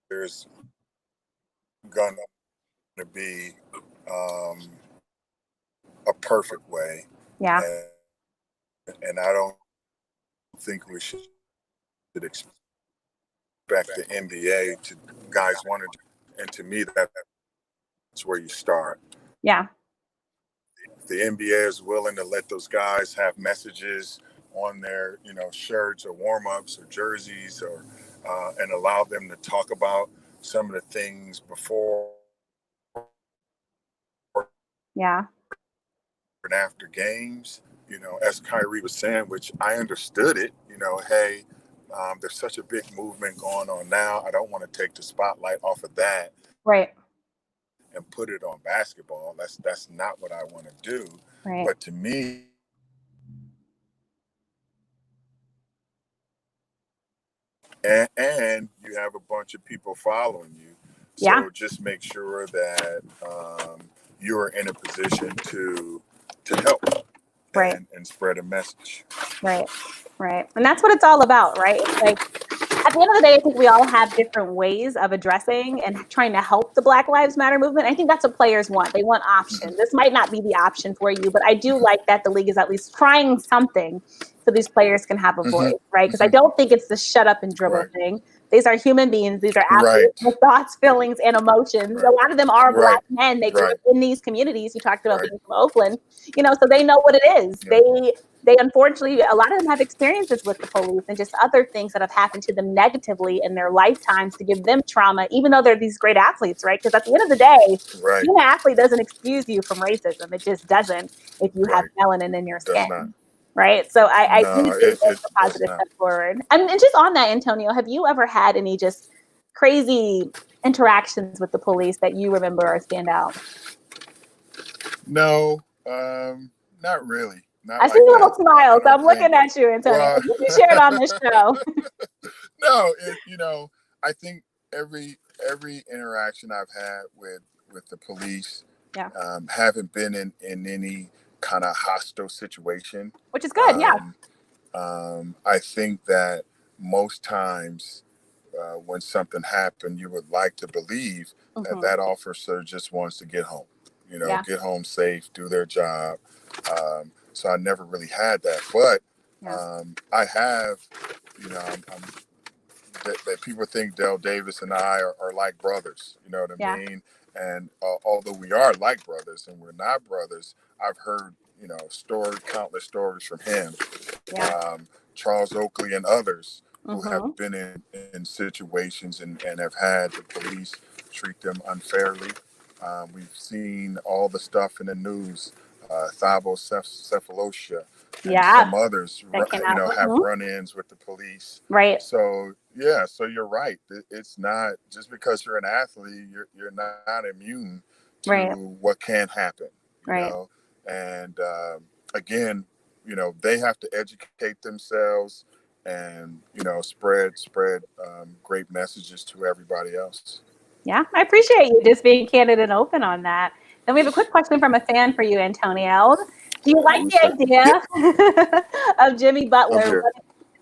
Speaker 5: there's going to be a perfect way.
Speaker 3: Yeah.
Speaker 5: And I don't think we should expect the NBA to guys want to do. And to me, that's where you start.
Speaker 3: Yeah.
Speaker 5: If the NBA is willing to let those guys have messages on their, shirts or warm-ups or jerseys or and allow them to talk about some of the things before and after games, as Kyrie was saying, which I understood it, hey, there's such a big movement going on now. I don't want to take the spotlight off of that.
Speaker 3: Right.
Speaker 5: And put it on basketball. That's not what I want to do.
Speaker 3: Right.
Speaker 5: But to me, and you have a bunch of people following you. So just make sure that you're in a position to help and spread a message.
Speaker 3: Right. And that's what it's all about, right? It's like, at the end of the day, I think we all have different ways of addressing and trying to help the Black Lives Matter movement. I think that's what players want. They want options. This might not be the option for you, but I do like that the league is at least trying something so these players can have a voice, right? Because I don't think it's the shut up and dribble thing. These are human beings. These are athletes with thoughts, feelings, and emotions. A lot of them are Black men. They grew up in these communities. You talked about being from Oakland, so they know what it is. They unfortunately, a lot of them have experiences with the police and just other things that have happened to them negatively in their lifetimes to give them trauma, even though they're these great athletes, right? Because at the end of the day, being an athlete doesn't excuse you from racism. It just doesn't if you have melanin in your skin. Right. So I do think it's a positive step forward. And just on that, Antonio, have you ever had any just crazy interactions with the police that you remember or stand out?
Speaker 5: No, not really.
Speaker 3: I see a little smile, so I'm looking at you, Antonio. You can share it on this show.
Speaker 5: No, I think every interaction I've had with the police haven't been in any kind of hostile situation.
Speaker 3: Which is good,
Speaker 5: I think that most times when something happened, you would like to believe that officer just wants to get home, get home safe, do their job. So I never really had that, but I have, that people think Dale Davis and I are like brothers, you know what I mean? And although we are like brothers and we're not brothers, I've heard, countless stories from him,
Speaker 3: Yeah.
Speaker 5: Charles Oakley and others who
Speaker 3: Mm-hmm.
Speaker 5: have been in situations and have had the police treat them unfairly. We've seen all the stuff in the news, Thybocephalosha, and
Speaker 3: Yeah.
Speaker 5: some others,
Speaker 3: That came out.
Speaker 5: have
Speaker 3: Mm-hmm.
Speaker 5: run-ins with the police.
Speaker 3: Right.
Speaker 5: So yeah, so you're right. It's not just because you're an athlete, you're not immune to
Speaker 3: Right.
Speaker 5: what can happen. You
Speaker 3: Right.
Speaker 5: know, and again, they have to educate themselves and spread great messages to everybody else.
Speaker 3: Yeah, I appreciate you just being candid and open on that. Then we have a quick question from a fan for you, Antonio. Do you like the idea of Jimmy Butler?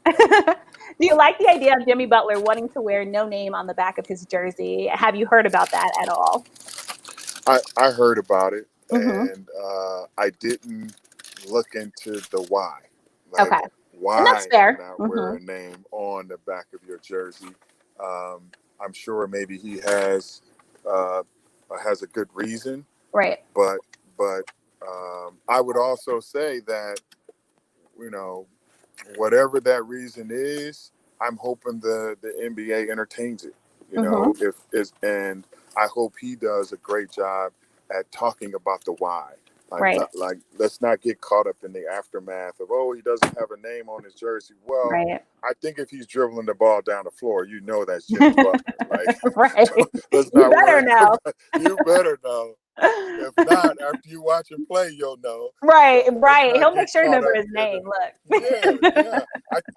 Speaker 3: Do you like the idea of Jimmy Butler wanting to wear no name on the back of his jersey? Have you heard about that at all?
Speaker 5: I heard about it,
Speaker 3: Mm-hmm.
Speaker 5: and I didn't look into the why. Like,
Speaker 3: Okay. And that's
Speaker 5: why
Speaker 3: fair.
Speaker 5: not
Speaker 3: Mm-hmm.
Speaker 5: wear a name on the back of your jersey? I'm sure maybe he has a good reason,
Speaker 3: Right.
Speaker 5: but I would also say that whatever that reason is, I'm hoping the NBA entertains it.
Speaker 3: Mm-hmm.
Speaker 5: If is and I hope he does a great job at talking about the why.
Speaker 3: Right.
Speaker 5: Like let's not get caught up in the aftermath of, oh, he doesn't have a name on his jersey. Well,
Speaker 3: Right.
Speaker 5: I think if he's dribbling the ball down the floor, that's Jimmy Butler. Like,
Speaker 3: right.
Speaker 5: let's
Speaker 3: You
Speaker 5: not
Speaker 3: better
Speaker 5: worry.
Speaker 3: know.
Speaker 5: You better know. If not, after you watch him play, you'll know.
Speaker 3: Right,
Speaker 5: So
Speaker 3: right. He'll make sure to remember his name. Look.
Speaker 5: yeah.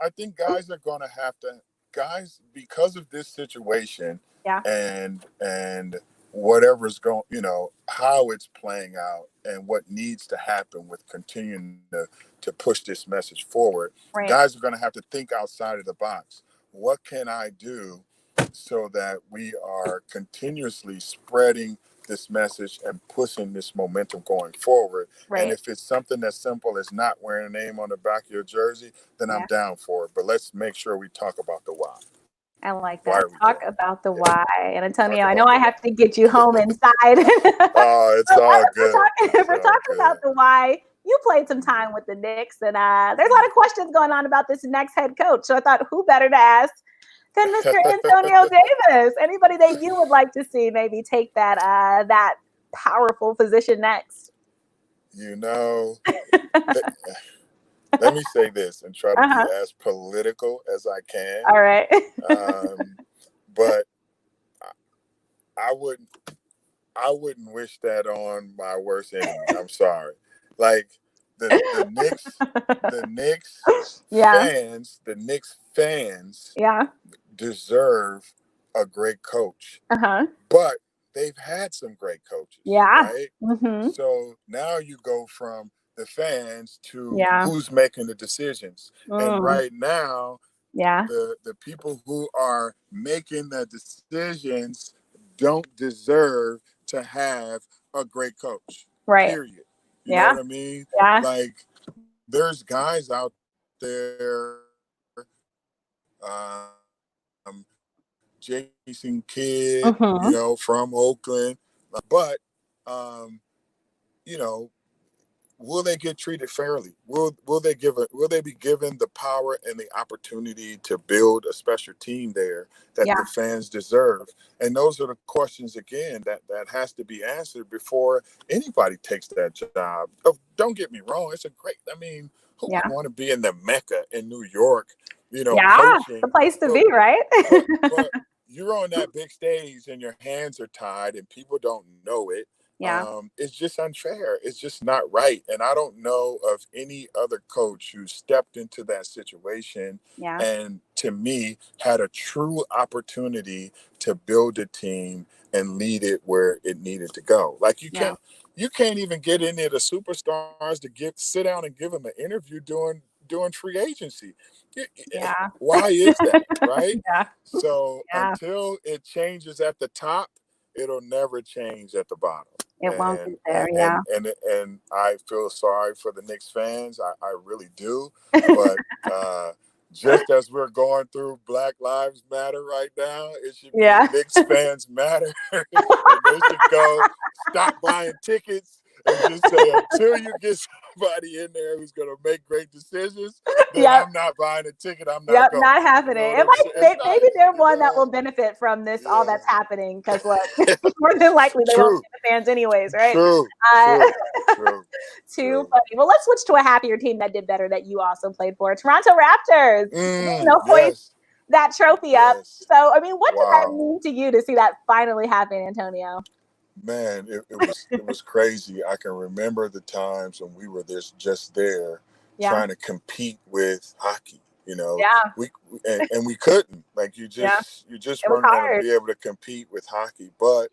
Speaker 5: I think guys are going to have to, because of this situation,
Speaker 3: Yeah.
Speaker 5: and whatever's going, how it's playing out and what needs to happen with continuing to push this message forward.
Speaker 3: Right.
Speaker 5: Guys are going to have to think outside of the box. What can I do so that we are continuously spreading this message and pushing this momentum going forward?
Speaker 3: Right.
Speaker 5: And if it's something as simple as not wearing a name on the back of your jersey, then I'm down for it. But let's make sure we talk about the why.
Speaker 3: I like that. Talk about the why. And Antonio,
Speaker 5: Talk
Speaker 3: I know
Speaker 5: about
Speaker 3: I have to get you home inside.
Speaker 5: Oh, it's all good.
Speaker 3: If we're talking about the why, you played some time with the Knicks, and there's a lot of questions going on about this next head coach. So I thought, who better to ask than Mr. Antonio Davis? Anybody that you would like to see maybe take that powerful position next?
Speaker 5: Let me say this and try to be as political as I can.
Speaker 3: All right.
Speaker 5: But I wouldn't wish that on my worst enemy. I'm sorry. Like the Knicks fans deserve a great coach. But they've had some great coaches. Right?
Speaker 3: Mm-hmm.
Speaker 5: So now you go from the fans to who's making the decisions. And right now, the people who are making the decisions don't deserve to have a great coach.
Speaker 3: Right.
Speaker 5: Period. You know what I mean?
Speaker 3: Yeah.
Speaker 5: Like there's guys out there, Jason Kidd, from Oakland, but will they get treated fairly? Will they be given the power and the opportunity to build a special team there that the fans deserve? And those are the questions again that has to be answered before anybody takes that job. Oh, don't get me wrong, it's a great. I mean, who would want to be in the Mecca in New York? Coaching,
Speaker 3: the place to be, right?
Speaker 5: but you're on that big stage and your hands are tied and people don't know it. It's just unfair. It's just not right. And I don't know of any other coach who stepped into that situation and, to me, had a true opportunity to build a team and lead it where it needed to go. Like you can't even get any of the superstars to sit down and give them an interview during free agency. Why is that, right? So until it changes at the top, it'll never change at the bottom.
Speaker 3: It won't be there,
Speaker 5: and I feel sorry for the Knicks fans. I really do. But just as we're going through Black Lives Matter right now, it should be Knicks fans matter. And they should go stop buying tickets and just say, until you get somebody in there who's going to make great decisions, then I'm not buying a ticket. I'm not going.
Speaker 3: Not happening.
Speaker 5: You know
Speaker 3: Maybe they're one that will benefit from this, all that's happening, because look, more than likely they won't be the fans anyways, right?
Speaker 5: True.
Speaker 3: Too funny. Well, let's switch to a happier team that did better that you also played for, Toronto Raptors. Hoist that trophy up. So, I mean, what does that mean to you to see that finally happen, Antonio?
Speaker 5: Man, it was crazy. I can remember the times when we were just there trying to compete with hockey. You know, we couldn't. Like you just weren't going to be able to compete with hockey. But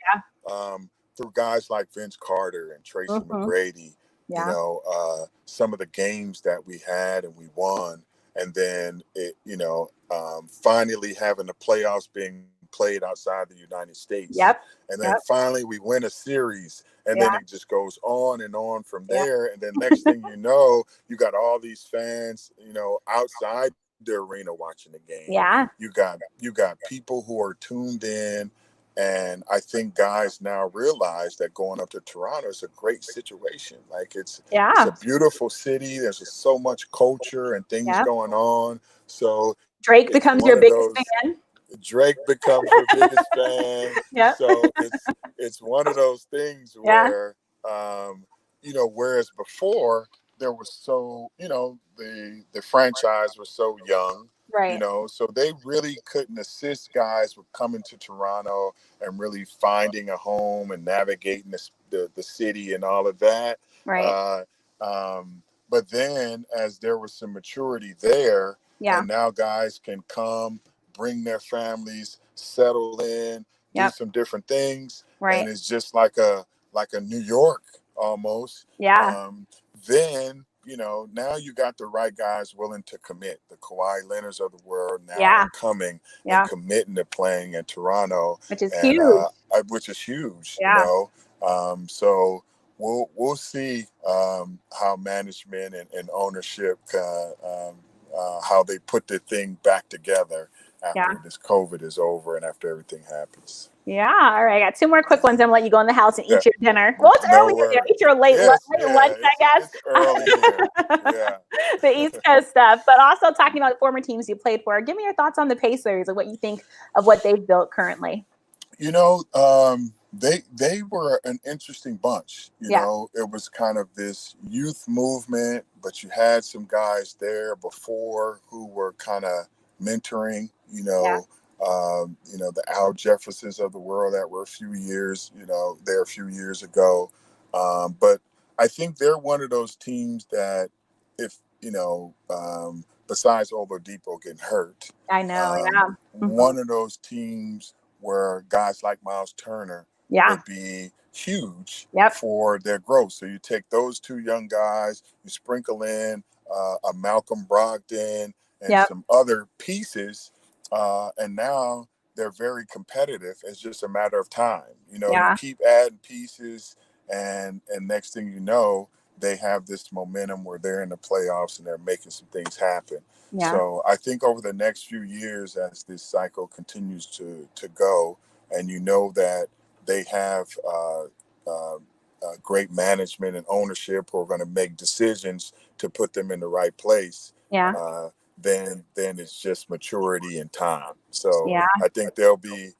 Speaker 5: through guys like Vince Carter and Tracy McGrady, you know, some of the games that we had and we won, and then finally having the playoffs being played outside the United States. And then finally we win a series, and then it just goes on and on from there. And then next thing you know, you got all these fans, you know, outside the arena watching the game. You got people who are tuned in. And I think guys now realize that going up to Toronto is a great situation. Like it's a beautiful city. There's just so much culture and things going on. So
Speaker 3: Drake becomes your biggest fan.
Speaker 5: Drake becomes your biggest fan. So it's one of those things where, you know, whereas before there was the franchise was so young. You know, so they really couldn't assist guys with coming to Toronto and really finding a home and navigating the city and all of that. But then as there was some maturity there, and now guys can come, bring their families, settle in, do some different things. And it's just like a New York almost. Then, you know, now you got the right guys willing to commit. The Kawhi Leonards of the world now are coming and committing to playing in Toronto,
Speaker 3: which is huge.
Speaker 5: You know, so we'll see how management and ownership how they put the thing back together after this COVID is over and after everything happens.
Speaker 3: All right. I got two more quick ones. I'm going to let you go in the house and eat your dinner. Well, it's early here. Eat your late lunch, I guess.
Speaker 5: It's early here.
Speaker 3: The East Coast stuff. But also talking about former teams you played for. Give me your thoughts on the Pacers and what you think of what they've built currently.
Speaker 5: You know, they were an interesting bunch. You know, it was kind of this youth movement, but you had some guys there before who were kind of mentoring, you know, the Al Jeffersons of the world that were a few years ago. But I think they're one of those teams that if, you know, besides Oladipo getting hurt,
Speaker 3: I know,
Speaker 5: one of those teams where guys like Miles Turner would be huge for their growth. So you take those two young guys, you sprinkle in a Malcolm Brogdon and some other pieces, and now they're very competitive. It's just a matter of time. You know, you keep adding pieces, and next thing you know, they have this momentum where they're in the playoffs and they're making some things happen. So I think over the next few years, as this cycle continues to go, and you know that they have great management and ownership who are going to make decisions to put them in the right place, then it's just maturity and time. So I think they'll be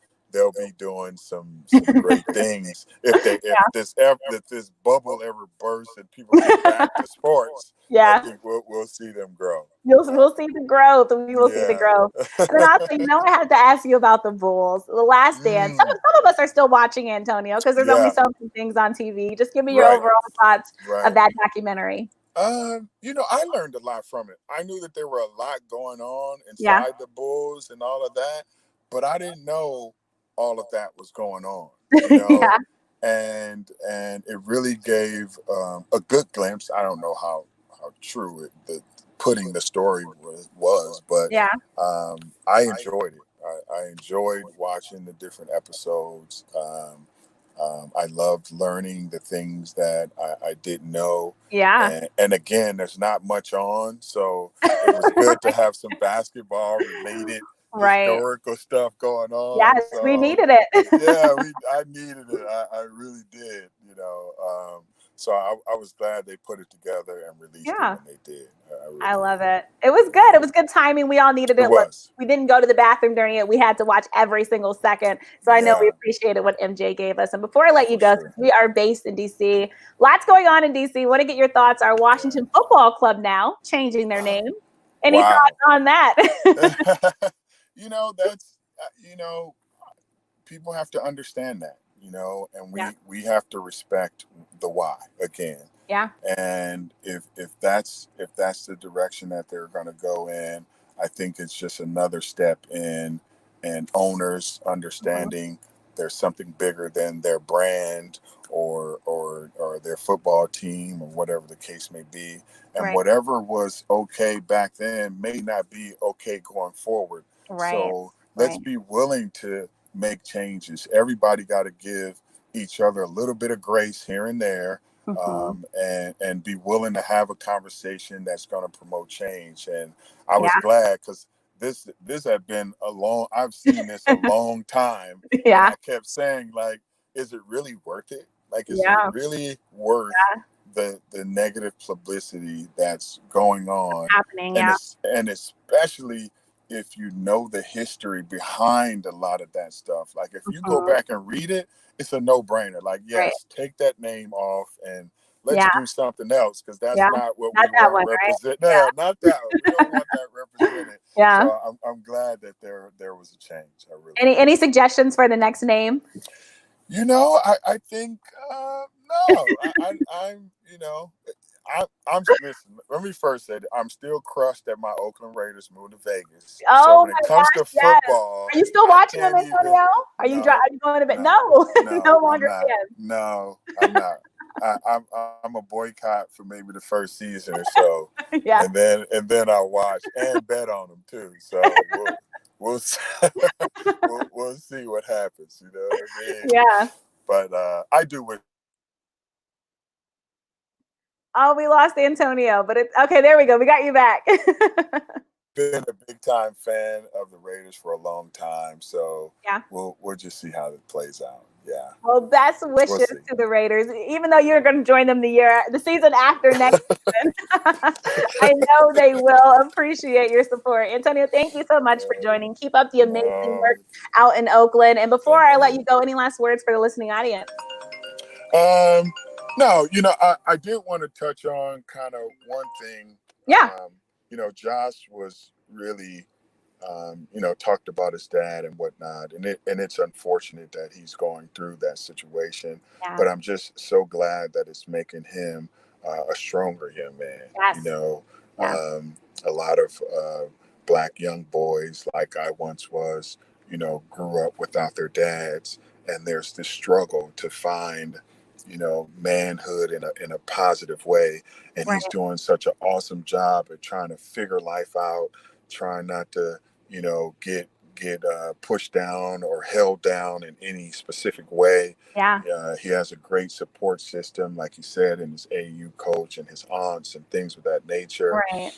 Speaker 5: doing some great things if this bubble ever bursts and people get back to sports. I think we'll see them grow.
Speaker 3: We'll see the growth. We will see the growth. And then also, you know, I have to ask you about the Bulls, The Last Dance. Some of us are still watching, Antonio, because there's only so many things on TV. Just give me your overall thoughts of that documentary.
Speaker 5: You know, I learned a lot from it. I knew that there were a lot going on inside the Bulls and all of that, but I didn't know all of that was going on. You know? And it really gave a good glimpse. I don't know how true putting the story was, but I enjoyed it. I enjoyed watching the different episodes. I loved learning the things that I didn't know. And again, there's not much on, so it was good to have some basketball related historical stuff going on.
Speaker 3: Yes, we needed it.
Speaker 5: I needed it. I really did, you know. So I was glad they put it together and released it when they did.
Speaker 3: I love it. It was good. It was good timing. We all needed it.
Speaker 5: It was.
Speaker 3: We didn't go to the bathroom during it. We had to watch every single second. So I know we appreciated what MJ gave us. And before I let you go, since we are based in DC, lots going on in DC. Want to get your thoughts. Our Washington Football Club now changing their name. Any thoughts on that?
Speaker 5: That's people have to understand that, and we have to respect the why again.
Speaker 3: Yeah.
Speaker 5: And if that's the direction that they're going to go in, I think it's just another step in owners understanding there's something bigger than their brand or their football team or whatever the case may be. And whatever was okay back then may not be okay going forward. So let's be willing to make changes. Everybody got to give each other a little bit of grace here and there, and be willing to have a conversation that's going to promote change. And I was glad because this had been I've seen this a long time. And I kept saying, like, is it really worth it? Like, is it really worth the negative publicity that's going on?
Speaker 3: Happening,
Speaker 5: and especially if you know the history behind a lot of that stuff. Like, if you go back and read it, it's a no-brainer. Like, yes, take that name off and let's do something else, because that's not what we want represented. No, not that one. We don't want that represented. So I'm glad that there was a change. I really
Speaker 3: any suggestions for the next name?
Speaker 5: I think no. I'm listen. Let me first say that I'm still crushed that my Oakland Raiders moved to Vegas.
Speaker 3: Oh,
Speaker 5: so when it comes to football,
Speaker 3: are you still watching them, Antonio? Are you going to bed? No, no longer.
Speaker 5: No, I'm not. I'm a boycott for maybe the first season or so, and then I'll watch and bet on them too. So we'll see. we'll see what happens. You know what I mean?
Speaker 3: Yeah.
Speaker 5: But I do wish.
Speaker 3: Oh, we lost Antonio, but it's okay. There we go. We got you back.
Speaker 5: Been a big time fan of the Raiders for a long time, so we'll just see how it plays out. Yeah.
Speaker 3: Well, best wishes to the Raiders, even though you're going to join them the season after next season. I know they will appreciate your support. Antonio, thank you so much for joining. Keep up the amazing work out in Oakland. And before I let you go, any last words for the listening audience?
Speaker 5: No, I did want to touch on kind of one thing.
Speaker 3: Yeah.
Speaker 5: Josh was really, talked about his dad and whatnot, and it's unfortunate that he's going through that situation.
Speaker 3: Yeah.
Speaker 5: But I'm just so glad that it's making him a stronger young man.
Speaker 3: Yes.
Speaker 5: A lot of Black young boys, like I once was, grew up without their dads, and there's this struggle to find manhood in a positive way. And he's doing such an awesome job at trying to figure life out, trying not to, get pushed down or held down in any specific way.
Speaker 3: Yeah.
Speaker 5: He has a great support system, like he said, in his AU coach and his aunts and things of that nature.
Speaker 3: Right.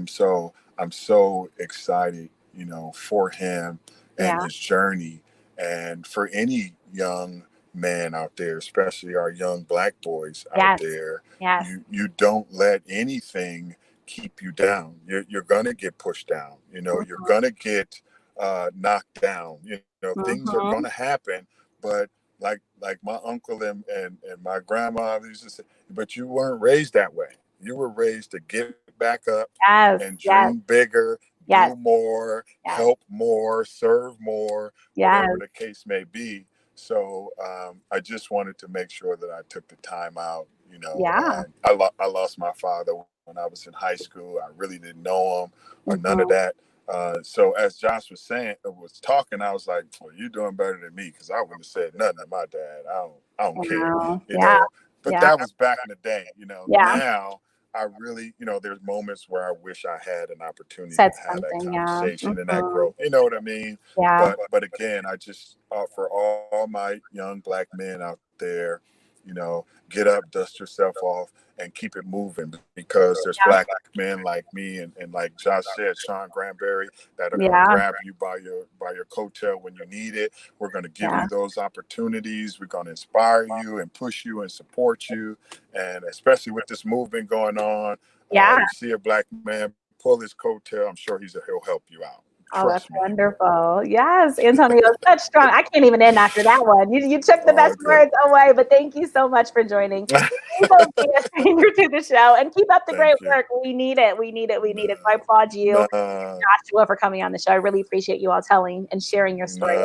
Speaker 5: So I'm so excited, for him and his journey, and for any young man out there, especially our young Black boys out there. You don't let anything keep you down. You're gonna get pushed down. You're gonna get knocked down. Things are gonna happen. But like my uncle and my grandma used to say, but you weren't raised that way. You were raised to get back up and dream bigger, do more, help more, serve more, whatever the case may be. So I just wanted to make sure that I took the time out. I lost my father when I was in high school. I really didn't know him or none of that. So as Josh was talking, I was like, well, you're doing better than me, because I wouldn't have said nothing to my dad. I don't care. But that was back in the day. Now I really, there's moments where I wish I had an opportunity to have that conversation and that growth. You know what I mean?
Speaker 3: Yeah.
Speaker 5: But again, I just, for all my young Black men out there, get up, dust yourself off, and keep it moving, because there's black men like me and like Josh said, Sean Granberry, that are going to grab you by your coattail when you need it. We're going to give you those opportunities. We're going to inspire you and push you and support you. And especially with this movement going on, you see a black man, pull his coattail, I'm sure he'll help you out.
Speaker 3: Oh, that's wonderful. Yes, Antonio, such strong. I can't even end after that one. You took the best words away, but thank you so much for joining. Please don't be a stranger to the show, and keep up the great work. We need it. So I applaud you, Joshua, for coming on the show. I really appreciate you all telling and sharing your story.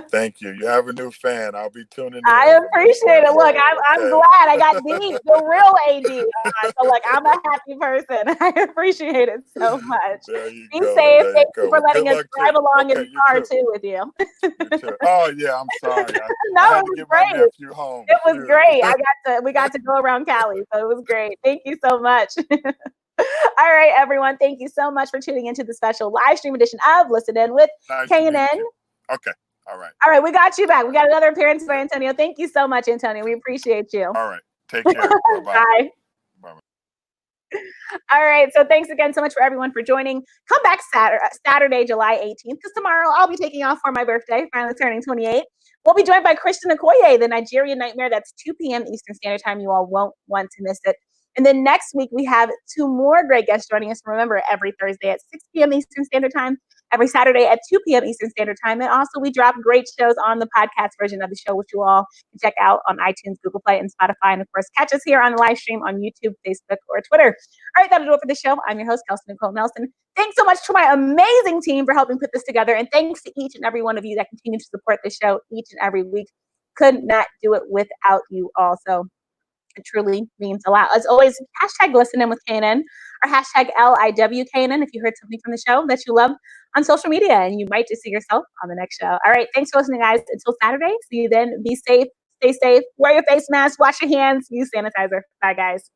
Speaker 5: Thank you. You have a new fan. I'll be tuning in.
Speaker 3: I appreciate it. Look, I'm glad I got Deep, the real AD. So, look, I'm a happy person. I appreciate it so much. Be safe. Thank you for letting us drive along in the car too with you.
Speaker 5: Oh yeah, I'm sorry.
Speaker 3: No, it was great.
Speaker 5: My nephew home.
Speaker 3: It was great. We got to go around Cali, so it was great. Thank you so much. All right, everyone. Thank you so much for tuning into the special live stream edition of Listen In with KNN.
Speaker 5: Okay. All
Speaker 3: right. We got you back. We got another appearance for Antonio. Thank you so much, Antonio. We appreciate you.
Speaker 5: All right. Take care.
Speaker 3: Bye. Bye. All right. So thanks again so much for everyone for joining. Come back Saturday, July 18th, because tomorrow I'll be taking off for my birthday, finally turning 28. We'll be joined by Christian Okoye, the Nigerian Nightmare. That's 2 p.m. Eastern Standard Time. You all won't want to miss it. And then next week, we have 2 more great guests joining us. Remember, every Thursday at 6 p.m. Eastern Standard Time, every Saturday at 2 p.m. Eastern Standard Time. And also, we drop great shows on the podcast version of the show, which you all can check out on iTunes, Google Play, and Spotify. And, of course, catch us here on the live stream on YouTube, Facebook, or Twitter. All right, that'll do it for the show. I'm your host, Kelsey Nicole Nelson. Thanks so much to my amazing team for helping put this together. And thanks to each and every one of you that continue to support the show each and every week. Could not do it without you all. So it truly means a lot. As always, hashtag Listen In with KNN or hashtag LIWKNN if you heard something from the show that you love on social media, and you might just see yourself on the next show. All right. Thanks for listening, guys. Until Saturday. See you then. Be safe. Stay safe. Wear your face mask. Wash your hands. Use sanitizer. Bye, guys.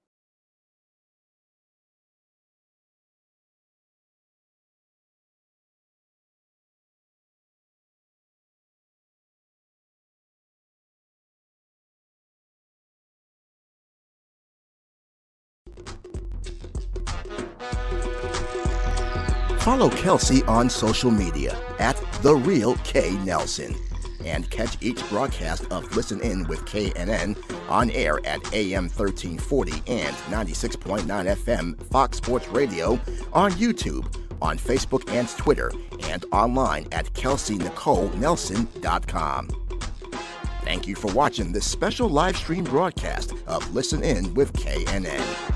Speaker 1: Follow Kelsey on social media at The Real K Nelson, and catch each broadcast of Listen In with KNN on air at AM 1340 and 96.9 FM Fox Sports Radio, on YouTube, on Facebook and Twitter, and online at KelseyNicoleNelson.com. Thank you for watching this special live stream broadcast of Listen In with KNN.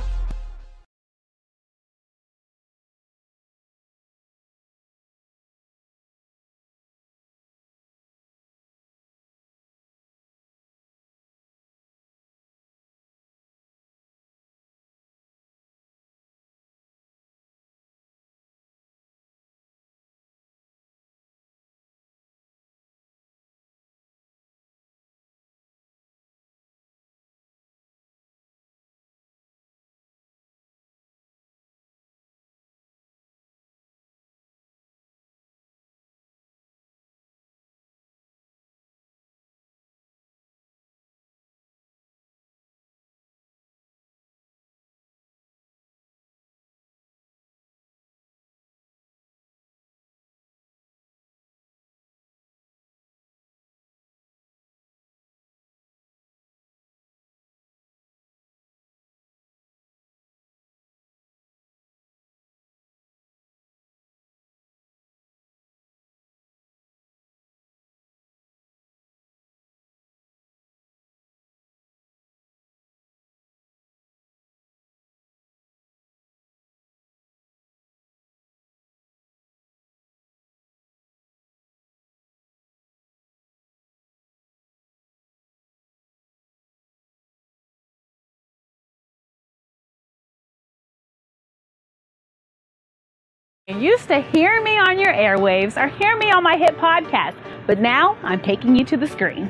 Speaker 7: You used to hear me on your airwaves or hear me on my hit podcast, but now I'm taking you to the screen.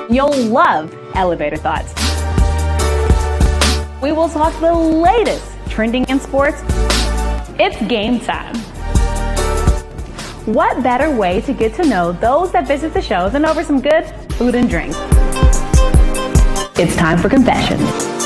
Speaker 7: You'll love Elevator Thoughts. We will talk the latest trending in sports. It's game time. What better way to get to know those that visit the show than over some good food and drink? It's time for confessions.